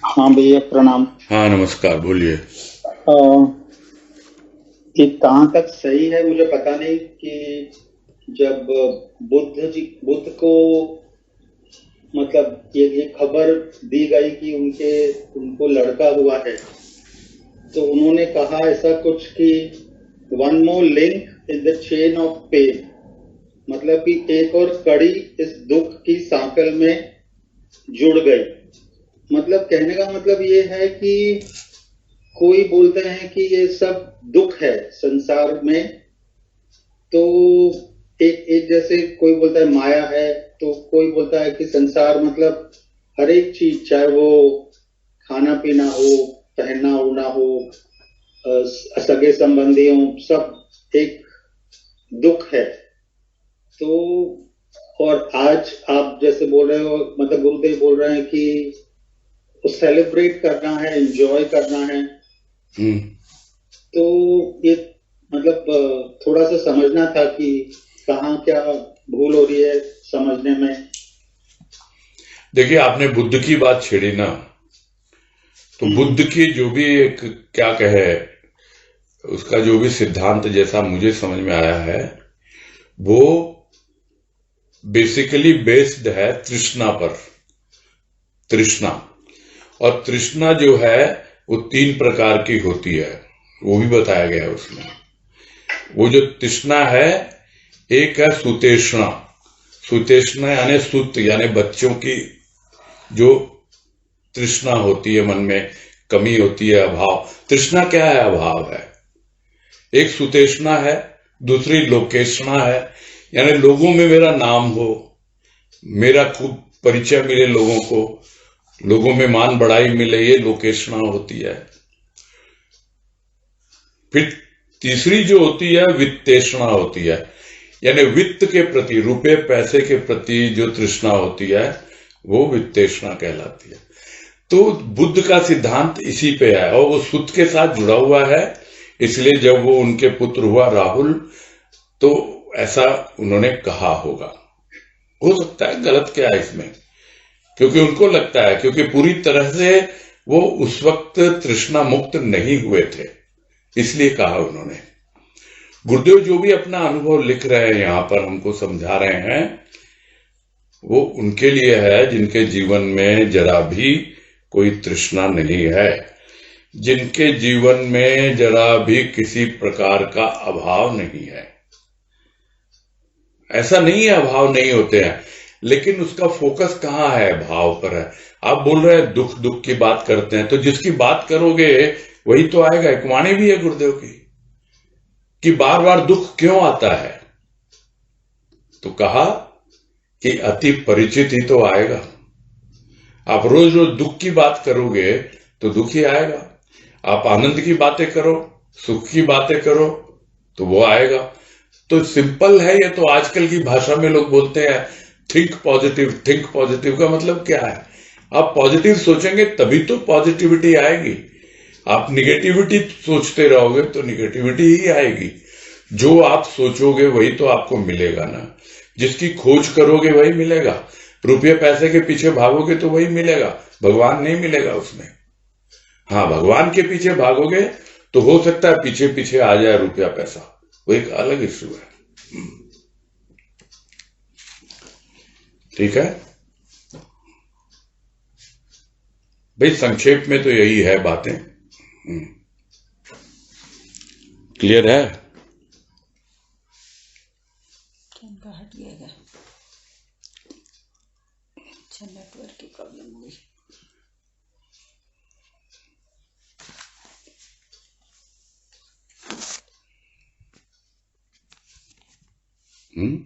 हाँ भैया प्रणाम। हाँ नमस्कार, बोलिए। कि कहाँ तक सही है मुझे पता नहीं, कि जब बुद्ध को मतलब ये खबर दी गई कि उनको लड़का हुआ है, तो उन्होंने कहा ऐसा कुछ कि one more link in the chain of pain, मतलब कि एक और कड़ी इस दुख की सांकल में जुड़ गई। मतलब कहने का मतलब ये है कि कोई बोलते हैं कि ये सब दुख है संसार में, तो एक जैसे कोई बोलता है माया है, तो कोई बोलता है कि संसार मतलब हर एक चीज, चाहे वो खाना पीना हो, पहनना ओढ़ना हो, सगे संबंधी हो, सब एक दुख है। तो और आज आप जैसे बोल रहे हो, मतलब गुरुदेव बोल रहे हैं कि सेलिब्रेट करना है, एंजॉय करना है। तो ये मतलब थोड़ा सा समझना था कि कहाँ क्या भूल हो रही है समझने में। देखिए, आपने बुद्ध की बात छेड़ी ना, तो बुद्ध की जो भी एक क्या कहे, उसका जो भी सिद्धांत जैसा मुझे समझ में आया है, वो बेसिकली बेस्ड है तृष्णा पर। तृष्णा, और तृष्णा जो है वो 3 प्रकार की होती है, वो भी बताया गया है उसमें। वो जो तृष्णा है, एक है सुतेष्णा। सुतेष्णा यानी सुत, यानी बच्चों की जो तृष्णा होती है, मन में कमी होती है, अभाव। तृष्णा क्या है? अभाव है। एक सुतेष्णा है, दूसरी लोकेष्णा है, यानी लोगों में मेरा नाम हो, मेरा खूब परिचय मिले लोगों को, लोगों में मान बढ़ाई मिले, ये लोकेष्णा होती है। फिर तीसरी जो होती है वित्तेष्णा होती है, यानी वित्त के प्रति, रुपए पैसे के प्रति जो तृष्णा होती है, वो वित्तेष्णा कहलाती है। तो बुद्ध का सिद्धांत इसी पे है, और वो सुत के साथ जुड़ा हुआ है। इसलिए जब वो उनके पुत्र हुआ राहुल, तो ऐसा उन्होंने कहा होगा। हो सकता है गलत क्या है इसमें, क्योंकि उनको लगता है, क्योंकि पूरी तरह से वो उस वक्त तृष्णा मुक्त नहीं हुए थे, इसलिए कहा उन्होंने। गुरुदेव जो भी अपना अनुभव लिख रहे हैं यहां पर हमको समझा रहे हैं, वो उनके लिए है जिनके जीवन में जरा भी कोई तृष्णा नहीं है, जिनके जीवन में जरा भी किसी प्रकार का अभाव नहीं है। ऐसा नहीं है अभाव नहीं होते हैं, लेकिन उसका फोकस कहाँ है? भाव पर है। आप बोल रहे हैं दुख दुख की बात करते हैं, तो जिसकी बात करोगे वही तो आएगा। एक वाणी भी है गुरुदेव की कि बार बार दुख क्यों आता है, तो कहा कि अति परिचित ही तो आएगा। आप रोज रोज दुख की बात करोगे तो दुख ही आएगा। आप आनंद की बातें करो, सुख की बातें करो, तो वो आएगा। तो सिंपल है ये। तो आजकल की भाषा में लोग बोलते हैं थिंक पॉजिटिव। थिंक पॉजिटिव का मतलब क्या है? आप पॉजिटिव सोचेंगे तभी तो पॉजिटिविटी आएगी। आप निगेटिविटी सोचते रहोगे तो निगेटिविटी ही आएगी। जो आप सोचोगे वही तो आपको मिलेगा ना। जिसकी खोज करोगे वही मिलेगा। रुपये पैसे के पीछे भागोगे तो वही मिलेगा, भगवान नहीं मिलेगा उसमें। हाँ, भगवान के पीछे भागोगे तो हो सकता है पीछे पीछे आ जाए रुपया पैसा, वो एक अलग इश्यू है। ठीक है भाई, संक्षेप में तो यही है बातें। क्लियर है? हट गया। अच्छा, नेटवर्क की प्रॉब्लम हुई। हम्म